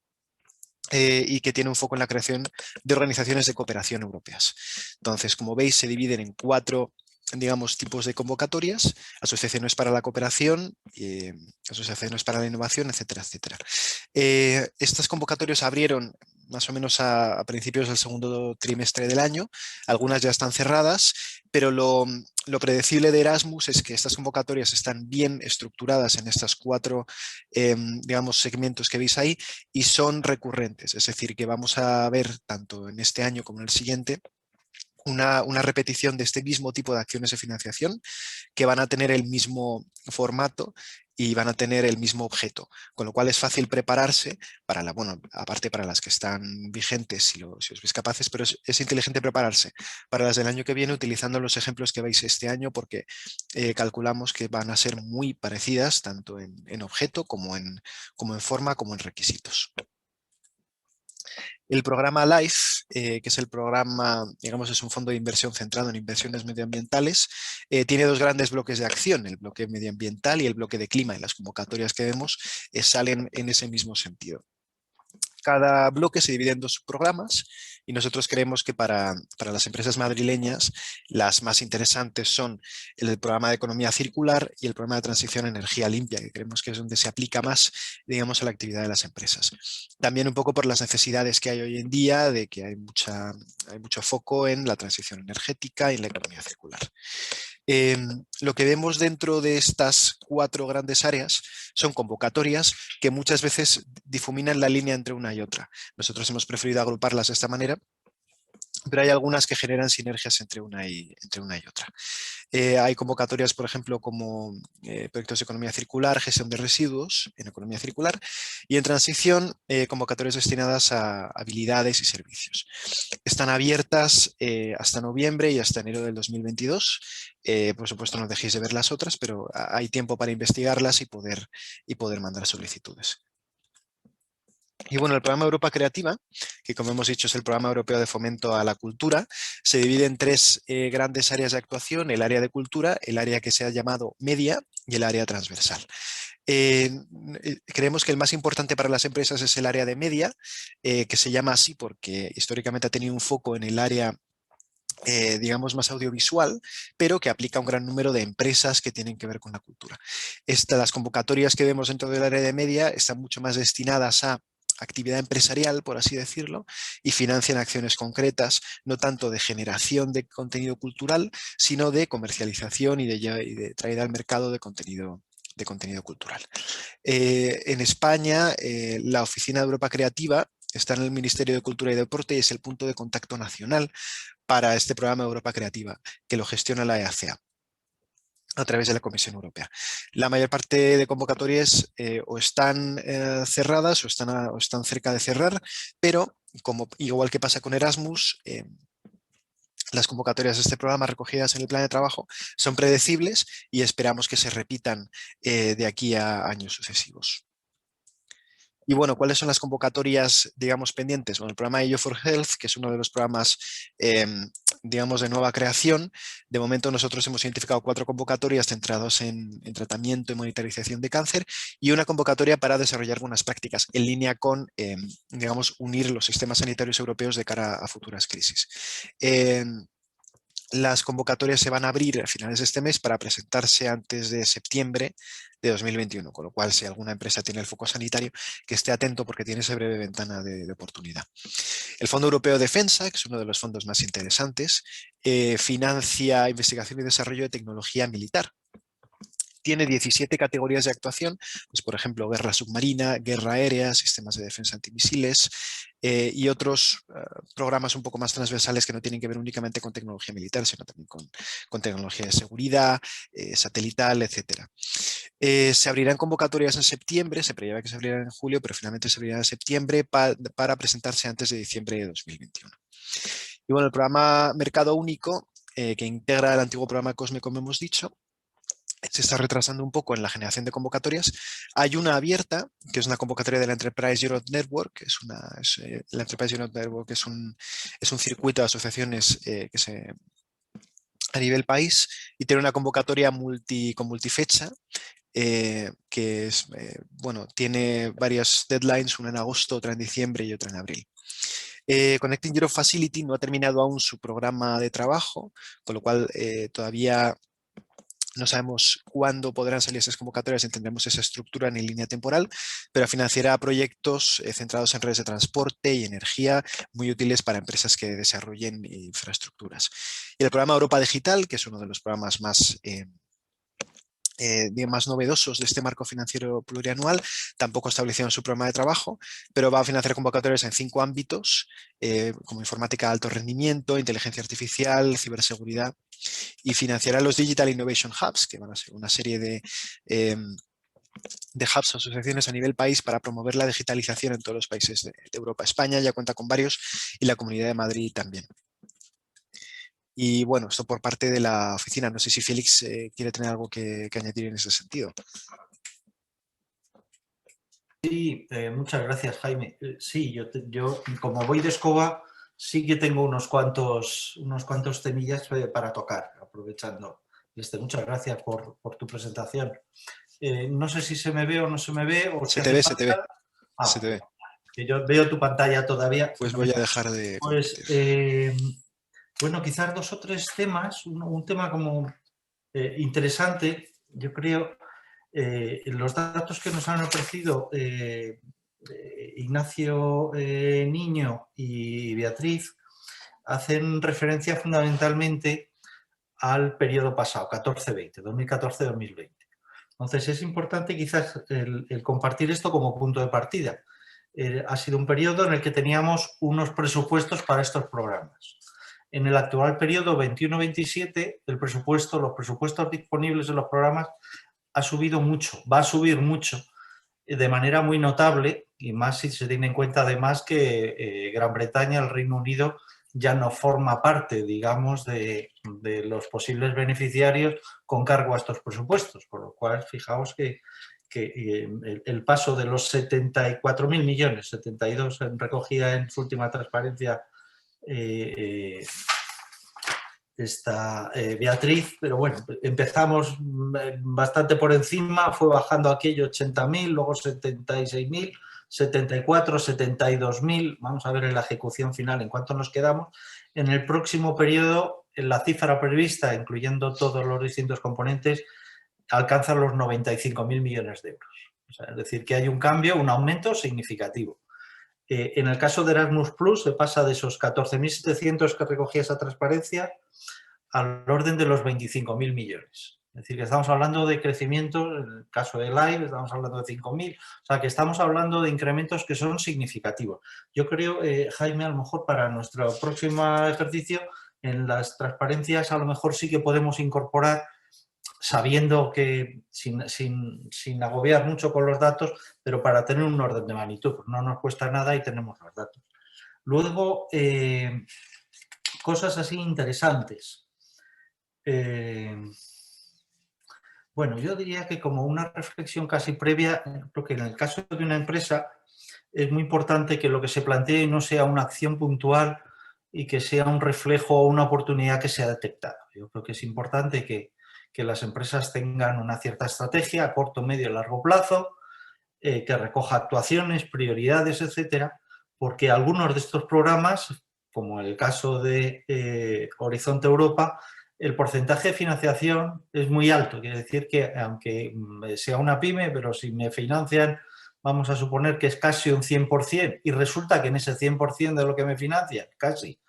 Y que tiene un foco en la creación de organizaciones de cooperación europeas. Entonces, como veis, se dividen en 4, digamos, tipos de convocatorias: asociaciones para la cooperación, asociaciones para la innovación, etcétera, etcétera. Estas convocatorias abrieron más o menos a principios del segundo trimestre del año. Algunas ya están cerradas, pero lo predecible de Erasmus es que estas convocatorias están bien estructuradas en estas 4 digamos, segmentos que veis ahí y son recurrentes. Es decir, que vamos a ver tanto en este año como en el siguiente una repetición de este mismo tipo de acciones de financiación que van a tener el mismo formato y van a tener el mismo objeto, con lo cual es fácil prepararse para bueno, aparte para las que están vigentes si os veis capaces, pero es inteligente prepararse para las del año que viene utilizando los ejemplos que veis este año, porque calculamos que van a ser muy parecidas tanto en objeto como en forma como en requisitos. El programa LIFE, que es el programa, digamos, es un fondo de inversión centrado en inversiones medioambientales, tiene 2 grandes bloques de acción, el bloque medioambiental y el bloque de clima, y las convocatorias que vemos salen en ese mismo sentido. Cada bloque se divide en 2 subprogramas y nosotros creemos que para las empresas madrileñas las más interesantes son el programa de economía circular y el programa de transición a energía limpia, que creemos que es donde se aplica más, digamos, a la actividad de las empresas. También un poco por las necesidades que hay hoy en día, de que hay mucho foco en la transición energética y en la economía circular. Lo que vemos dentro de estas 4 grandes áreas son convocatorias que muchas veces difuminan la línea entre una y otra. Nosotros hemos preferido agruparlas de esta manera, pero hay algunas que generan sinergias entre una y otra. Hay convocatorias, por ejemplo, como proyectos de economía circular, gestión de residuos en economía circular, y en transición, convocatorias destinadas a habilidades y servicios. Están abiertas hasta noviembre y hasta enero del 2022. Por supuesto, no dejéis de ver las otras, pero hay tiempo para investigarlas y poder mandar solicitudes. Y bueno, el programa Europa Creativa, que como hemos dicho es el programa europeo de fomento a la cultura, se divide en 3 grandes áreas de actuación: el área de cultura, el área que se ha llamado media y el área transversal. Creemos que el más importante para las empresas es el área de media, que se llama así porque históricamente ha tenido un foco en el área digamos más audiovisual, pero que aplica a un gran número de empresas que tienen que ver con la cultura. Las convocatorias que vemos dentro del área de media están mucho más destinadas a actividad empresarial, por así decirlo, y financian acciones concretas, no tanto de generación de contenido cultural, sino de comercialización y de traída al mercado de contenido cultural. En España, la Oficina de Europa Creativa está en el Ministerio de Cultura y Deporte y es el punto de contacto nacional para este programa Europa Creativa, que lo gestiona la EACA a través de la Comisión Europea. La mayor parte de convocatorias o están cerradas o están cerca de cerrar, pero igual que pasa con Erasmus, las convocatorias de este programa recogidas en el plan de trabajo son predecibles y esperamos que se repitan de aquí a años sucesivos. Y bueno, ¿cuáles son las convocatorias, digamos, pendientes? Bueno, el programa EU for Health, que es uno de los programas, digamos, de nueva creación. De momento nosotros hemos identificado 4 convocatorias centradas en tratamiento y monitorización de cáncer y una convocatoria para desarrollar algunas prácticas en línea con, digamos, unir los sistemas sanitarios europeos de cara a futuras crisis. Las convocatorias se van a abrir a finales de este mes para presentarse antes de septiembre de 2021, con lo cual si alguna empresa tiene el foco sanitario, que esté atento porque tiene esa breve ventana de oportunidad. El Fondo Europeo de Defensa, que es uno de los fondos más interesantes, financia investigación y desarrollo de tecnología militar. Tiene 17 categorías de actuación, pues por ejemplo, guerra submarina, guerra aérea, sistemas de defensa antimisiles y otros programas un poco más transversales que no tienen que ver únicamente con tecnología militar, sino también con tecnología de seguridad, satelital, etc. Se abrirán convocatorias en septiembre, se prevé que se abrirán en julio, pero finalmente se abrirán en septiembre para presentarse antes de diciembre de 2021. Y bueno, el programa Mercado Único, que integra el antiguo programa COSME, como hemos dicho, se está retrasando un poco en la generación de convocatorias. Hay una abierta, que es una convocatoria de la Enterprise Europe Network. La Enterprise Europe Network es un circuito de asociaciones a nivel país y tiene una convocatoria con multifecha, que es, bueno, tiene varias deadlines, una en agosto, otra en diciembre y otra en abril. Connecting Europe Facility no ha terminado aún su programa de trabajo, con lo cual todavía no sabemos cuándo podrán salir esas convocatorias, entendemos esa estructura ni línea temporal, pero financiará proyectos centrados en redes de transporte y energía muy útiles para empresas que desarrollen infraestructuras. Y el programa Europa Digital, que es uno de los programas más novedosos de este marco financiero plurianual, tampoco establecieron su programa de trabajo, pero va a financiar convocatorias en 5 ámbitos, como informática de alto rendimiento, inteligencia artificial, ciberseguridad, y financiará los Digital Innovation Hubs, que van a ser una serie de hubs o asociaciones a nivel país para promover la digitalización en todos los países de Europa. España ya cuenta con varios y la Comunidad de Madrid también. Y bueno, esto por parte de la oficina. No sé si Félix quiere tener algo que añadir en ese sentido. Sí, muchas gracias, Jaime. Sí, yo como voy de escoba, sí que tengo unos cuantos temillas para tocar, aprovechando. Muchas gracias por tu presentación. No sé si se me ve o no se me ve. O se te ve. Se te ve. Que yo veo tu pantalla todavía. Pues voy a dejar de... Pues, bueno, quizás 2 o 3 temas. Un tema como interesante, yo creo, los datos que nos han ofrecido Ignacio Niño y Beatriz hacen referencia fundamentalmente al periodo pasado, 14-20, 2014-2020. Entonces es importante quizás el compartir esto como punto de partida. Ha sido un periodo en el que teníamos unos presupuestos para estos programas. En el actual periodo 21-27, los presupuestos disponibles en los programas ha subido mucho, va a subir mucho, de manera muy notable, y más si se tiene en cuenta además que Gran Bretaña, el Reino Unido, ya no forma parte, digamos, de los posibles beneficiarios con cargo a estos presupuestos, por lo cual fijaos que el paso de los 74.000 millones, 72 en recogida en su última transparencia Beatriz, pero bueno, empezamos bastante por encima, fue bajando aquello 80.000, luego 76.000, 74, 72.000, vamos a ver en la ejecución final en cuánto nos quedamos. En el próximo periodo, la cifra prevista, incluyendo todos los distintos componentes, alcanza los 95.000 millones de euros. O sea, es decir, que hay un cambio, un aumento significativo. En el caso de Erasmus+, se pasa de esos 14.700 que recogía esa transparencia al orden de los 25.000 millones. Es decir, que estamos hablando de crecimiento, en el caso de Live estamos hablando de 5.000, o sea, que estamos hablando de incrementos que son significativos. Yo creo, Jaime, a lo mejor para nuestro próximo ejercicio, en las transparencias a lo mejor sí que podemos incorporar, sabiendo que sin agobiar mucho con los datos, pero para tener un orden de magnitud, pues no nos cuesta nada y tenemos los datos. Luego, cosas así interesantes. Bueno, yo diría que como una reflexión casi previa, creo que en el caso de una empresa es muy importante que lo que se plantee no sea una acción puntual y que sea un reflejo o una oportunidad que sea detectada. Yo creo que es importante que las empresas tengan una cierta estrategia a corto, medio y largo plazo, que recoja actuaciones, prioridades, etcétera, porque algunos de estos programas, como el caso de Horizonte Europa, el porcentaje de financiación es muy alto. Quiere decir que, aunque sea una pyme, pero si me financian, vamos a suponer que es casi un 100%, y resulta que en ese 100% de lo que me financian, casi,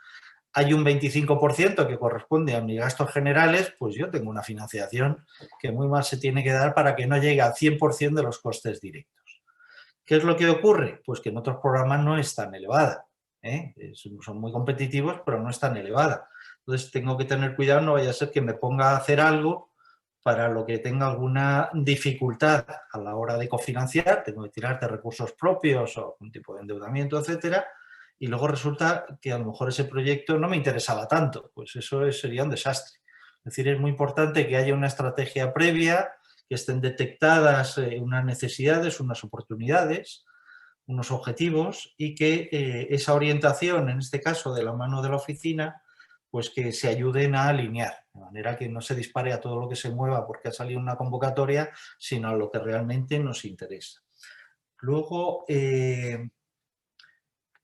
hay un 25% que corresponde a mis gastos generales, pues yo tengo una financiación que muy mal se tiene que dar para que no llegue al 100% de los costes directos. ¿Qué es lo que ocurre? Pues que en otros programas no es tan elevada. Son muy competitivos, pero no es tan elevada. Entonces tengo que tener cuidado, no vaya a ser que me ponga a hacer algo para lo que tenga alguna dificultad a la hora de cofinanciar, tengo que tirar de recursos propios o algún tipo de endeudamiento, etcétera, y luego resulta que a lo mejor ese proyecto no me interesaba tanto, pues eso sería un desastre. Es decir, es muy importante que haya una estrategia previa, que estén detectadas unas necesidades, unas oportunidades, unos objetivos, y que esa orientación, en este caso de la mano de la oficina, pues que se ayuden a alinear, de manera que no se dispare a todo lo que se mueva porque ha salido una convocatoria, sino a lo que realmente nos interesa. Luego, es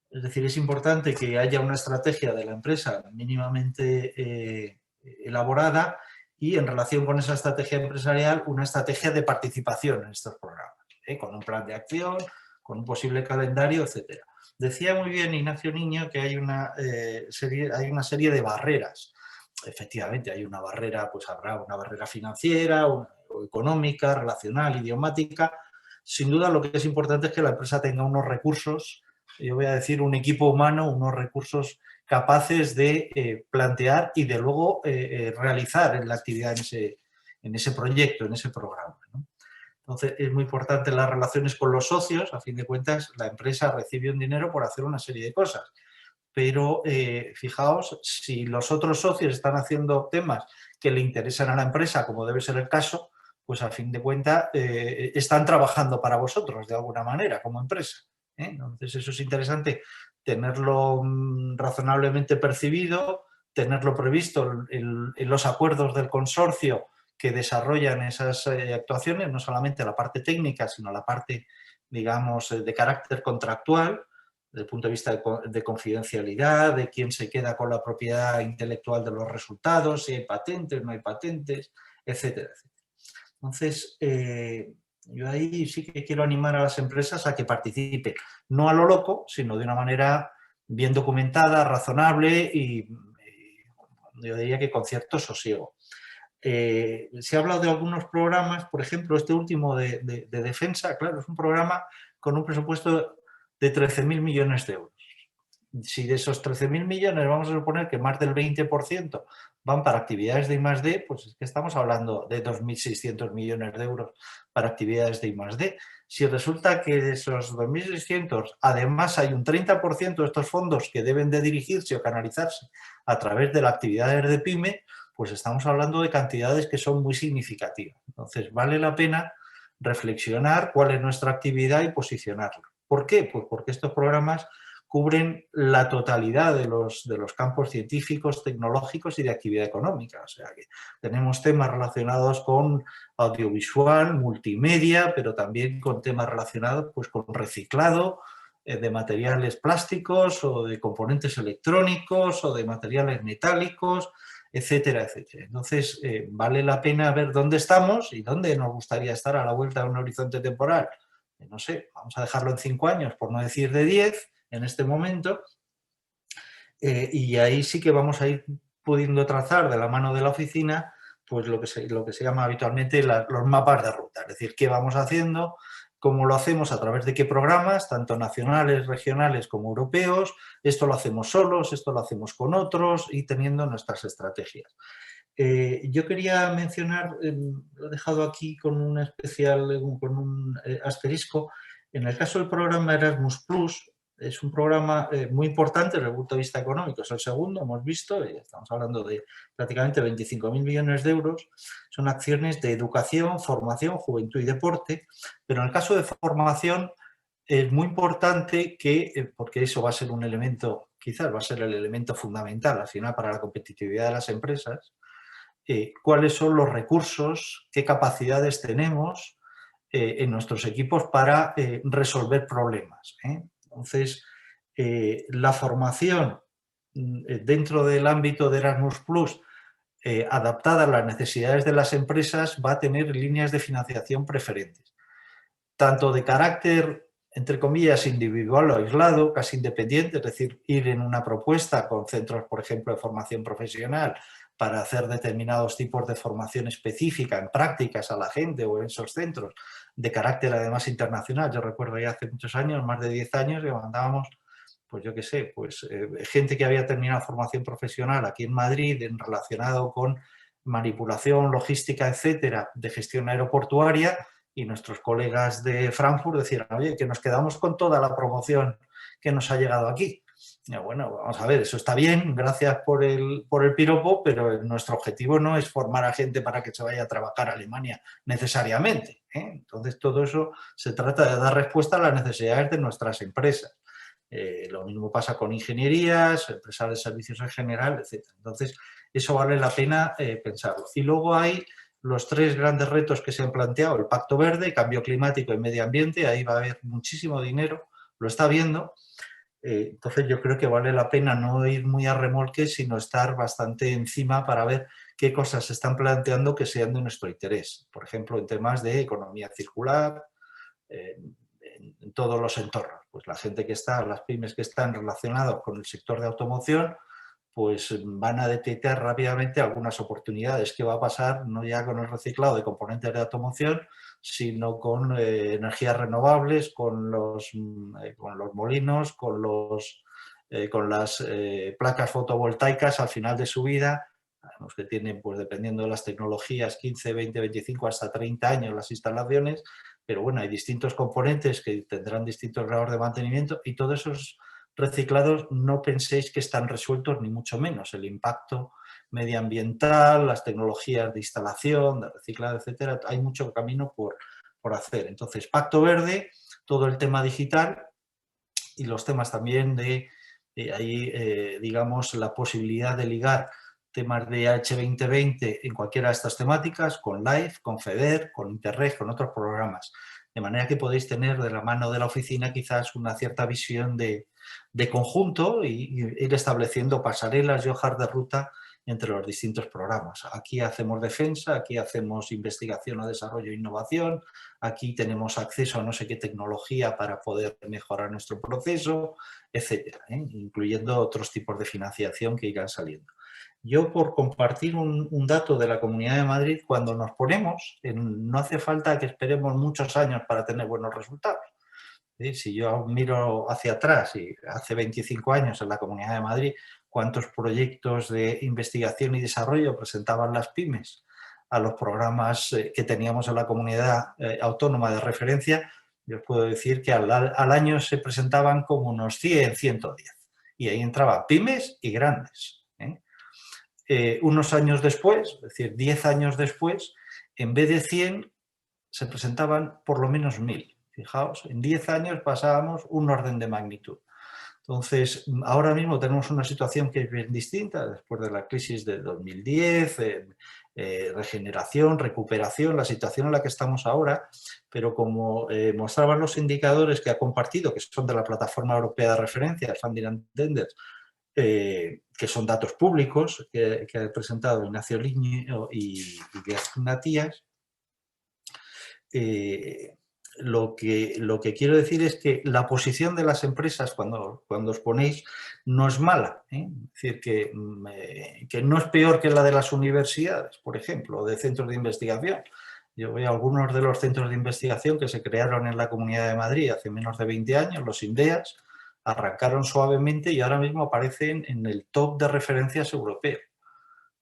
decir, es importante que haya una estrategia de la empresa mínimamente elaborada y, en relación con esa estrategia empresarial, una estrategia de participación en estos programas, con un plan de acción, con un posible calendario, etcétera. Decía muy bien Ignacio Niño que hay una serie de barreras. Efectivamente, hay una barrera, pues habrá una barrera financiera, o económica, relacional, idiomática. Sin duda, lo que es importante es que la empresa tenga unos recursos, yo voy a decir un equipo humano, unos recursos capaces de plantear y de luego realizar la actividad en ese proyecto, en ese programa, ¿no? Entonces, es muy importante las relaciones con los socios. A fin de cuentas, la empresa recibe un dinero por hacer una serie de cosas. Pero fijaos, si los otros socios están haciendo temas que le interesan a la empresa, como debe ser el caso, pues a fin de cuentas están trabajando para vosotros de alguna manera como empresa. Entonces, eso es interesante tenerlo razonablemente percibido, tenerlo previsto en los acuerdos del consorcio que desarrollan esas actuaciones, no solamente la parte técnica, sino la parte, digamos, de carácter contractual, desde el punto de vista de confidencialidad, de quién se queda con la propiedad intelectual de los resultados, si hay patentes, no hay patentes, etcétera, etcétera. Entonces, yo ahí sí que quiero animar a las empresas a que participen, no a lo loco, sino de una manera bien documentada, razonable y yo diría que con cierto sosiego. Se ha hablado de algunos programas, por ejemplo, este último de defensa, claro, es un programa con un presupuesto de 13.000 millones de euros. Si de esos 13.000 millones vamos a suponer que más del 20% van para actividades de I+D, pues es que estamos hablando de 2.600 millones de euros para actividades de I+D. Si resulta que de esos 2.600 además hay un 30% de estos fondos que deben de dirigirse o canalizarse a través de las actividades de PYME, pues estamos hablando de cantidades que son muy significativas. Entonces vale la pena reflexionar cuál es nuestra actividad y posicionarla. ¿Por qué? Pues porque estos programas cubren la totalidad de los campos científicos, tecnológicos y de actividad económica. O sea que tenemos temas relacionados con audiovisual, multimedia, pero también con temas relacionados pues, con reciclado de materiales plásticos o de componentes electrónicos o de materiales metálicos, etcétera, etcétera. Entonces, vale la pena ver dónde estamos y dónde nos gustaría estar a la vuelta de un horizonte temporal. No sé, vamos a dejarlo en 5 años, por no decir de 10, en este momento, y ahí sí que vamos a ir pudiendo trazar de la mano de la oficina pues lo que se llama habitualmente los mapas de ruta, es decir, qué vamos haciendo, cómo lo hacemos, a través de qué programas, tanto nacionales, regionales como europeos, esto lo hacemos solos, esto lo hacemos con otros y teniendo nuestras estrategias. Yo quería mencionar, lo he dejado aquí con un especial, con un asterisco, en el caso del programa Erasmus+, es un programa muy importante desde el punto de vista económico, es el segundo, hemos visto, y estamos hablando de prácticamente 25.000 millones de euros, son acciones de educación, formación, juventud y deporte, pero en el caso de formación es muy importante que, porque eso va a ser un elemento, quizás va a ser el elemento fundamental al final para la competitividad de las empresas, cuáles son los recursos, qué capacidades tenemos en nuestros equipos para resolver problemas. Entonces, la formación dentro del ámbito de Erasmus+, adaptada a las necesidades de las empresas, va a tener líneas de financiación preferentes, tanto de carácter, entre comillas, individual o aislado, casi independiente, es decir, ir en una propuesta con centros, por ejemplo, de formación profesional para hacer determinados tipos de formación específica en prácticas a la gente o en esos centros, de carácter además internacional. Yo recuerdo ya hace muchos años, más de 10 años, que mandábamos, pues yo qué sé, pues gente que había terminado formación profesional aquí en Madrid relacionado con manipulación, logística, etcétera, de gestión aeroportuaria, y nuestros colegas de Frankfurt decían, oye, que nos quedamos con toda la promoción que nos ha llegado aquí. Y bueno, vamos a ver, eso está bien, gracias por el piropo, pero nuestro objetivo no es formar a gente para que se vaya a trabajar a Alemania necesariamente. Entonces, todo eso se trata de dar respuesta a las necesidades de nuestras empresas. Lo mismo pasa con ingenierías, empresas de servicios en general, etc. Entonces, eso vale la pena pensarlo. Y luego hay los 3 grandes retos que se han planteado, el Pacto Verde, Cambio Climático y Medio Ambiente, ahí va a haber muchísimo dinero, lo está viendo. Entonces yo creo que vale la pena no ir muy a remolque, sino estar bastante encima para ver qué cosas se están planteando que sean de nuestro interés. Por ejemplo, en temas de economía circular, en todos los entornos. Pues la gente que está, las pymes que están relacionadas con el sector de automoción, pues van a detectar rápidamente algunas oportunidades. ¿Qué va a pasar? No ya con el reciclado de componentes de automoción, sino con energías renovables, con los molinos, con las placas fotovoltaicas al final de su vida, los que tienen, pues dependiendo de las tecnologías, 15, 20, 25, hasta 30 años las instalaciones, pero bueno, hay distintos componentes que tendrán distintos grados de mantenimiento y todos esos reciclados no penséis que están resueltos, ni mucho menos. El impacto medioambiental, las tecnologías de instalación, de reciclado, etcétera, hay mucho camino por hacer. Entonces, Pacto Verde, todo el tema digital y los temas también de ahí, digamos, la posibilidad de ligar temas de H2020 en cualquiera de estas temáticas, con LIFE, con FEDER, con Interreg, con otros programas. De manera que podéis tener de la mano de la oficina quizás una cierta visión de conjunto y ir estableciendo pasarelas y hojas de ruta entre los distintos programas. Aquí hacemos defensa, aquí hacemos investigación o desarrollo e innovación, aquí tenemos acceso a no sé qué tecnología para poder mejorar nuestro proceso, etcétera, incluyendo otros tipos de financiación que irán saliendo. Yo, por compartir un dato de la Comunidad de Madrid, cuando nos ponemos, no hace falta que esperemos muchos años para tener buenos resultados. ¿Sí? Si yo miro hacia atrás, y hace 25 años en la Comunidad de Madrid, cuántos proyectos de investigación y desarrollo presentaban las pymes a los programas que teníamos en la comunidad autónoma de referencia, yo os puedo decir que al año se presentaban como unos 100, 110. Y ahí entraban pymes y grandes. Unos años después, es decir, 10 años después, en vez de 100, se presentaban por lo menos 1000. Fijaos, en 10 años pasábamos un orden de magnitud. Entonces, ahora mismo tenemos una situación que es bien distinta, después de la crisis de 2010, regeneración, recuperación, la situación en la que estamos ahora, pero como mostraban los indicadores que ha compartido, que son de la Plataforma Europea de Referencia, Funding and Tenders, que son datos públicos que ha presentado Ignacio Liño y Díaz Matías, lo que quiero decir es que la posición de las empresas cuando os ponéis no es mala, ¿eh? Es decir, que no es peor que la de las universidades, por ejemplo, o de centros de investigación. Yo veo algunos de los centros de investigación que se crearon en la Comunidad de Madrid hace menos de 20 años, los INDEAS, arrancaron suavemente y ahora mismo aparecen en el top de referencias europeo.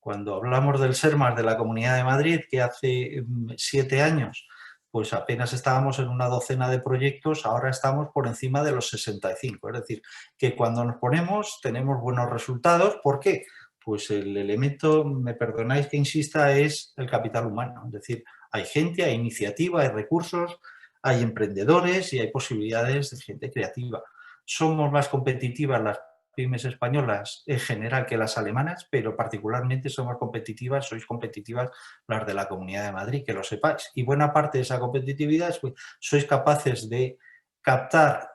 Cuando hablamos del SERMAS de la Comunidad de Madrid, que hace 7 años pues apenas estábamos en una docena de proyectos, ahora estamos por encima de los 65. Es decir, que cuando nos ponemos tenemos buenos resultados. ¿Por qué? Pues el elemento, me perdonáis que insista, es el capital humano. Es decir, hay gente, hay iniciativa, hay recursos, hay emprendedores y hay posibilidades de gente creativa. Somos más competitivas las pymes españolas en general que las alemanas, pero particularmente somos competitivas, sois competitivas las de la Comunidad de Madrid, que lo sepáis. Y buena parte de esa competitividad es que sois capaces de captar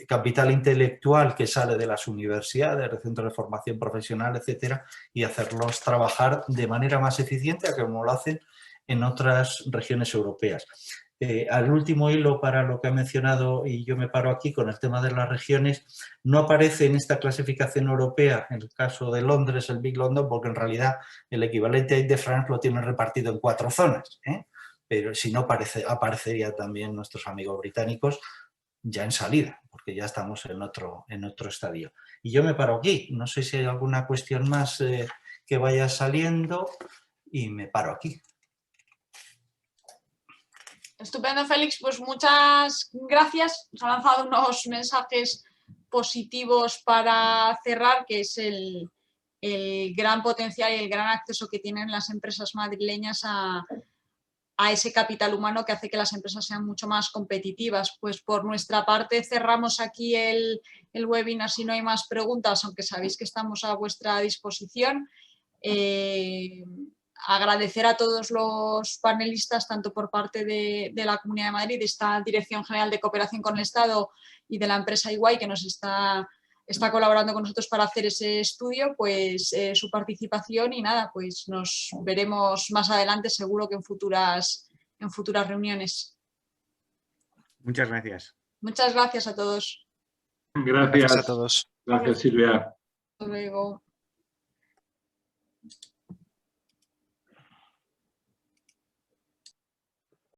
capital intelectual que sale de las universidades, de centros de formación profesional, etcétera, y hacerlos trabajar de manera más eficiente a como lo hacen en otras regiones europeas. Al último hilo para lo que ha mencionado, y yo me paro aquí con el tema de las regiones, no aparece en esta clasificación europea, en el caso de Londres, el Big London, porque en realidad el equivalente a Ile-de-France lo tienen repartido en 4 zonas, ¿eh? Pero si no, aparecería también nuestros amigos británicos ya en salida, porque ya estamos en otro estadio. Y yo me paro aquí, no sé si hay alguna cuestión más que vaya saliendo y me paro aquí. Estupendo, Félix. Pues muchas gracias. Nos ha lanzado unos mensajes positivos para cerrar, que es el gran potencial y el gran acceso que tienen las empresas madrileñas a ese capital humano que hace que las empresas sean mucho más competitivas. Pues por nuestra parte cerramos aquí el webinar si no hay más preguntas, aunque sabéis que estamos a vuestra disposición. Agradecer a todos los panelistas, tanto por parte de la Comunidad de Madrid, de esta Dirección General de Cooperación con el Estado y de la empresa Iguay, que nos está colaborando con nosotros para hacer ese estudio, pues su participación, y nada, pues nos veremos más adelante, seguro que en futuras reuniones. Muchas gracias. Muchas gracias a todos. Gracias. Gracias a todos. Gracias, Silvia. Hasta luego.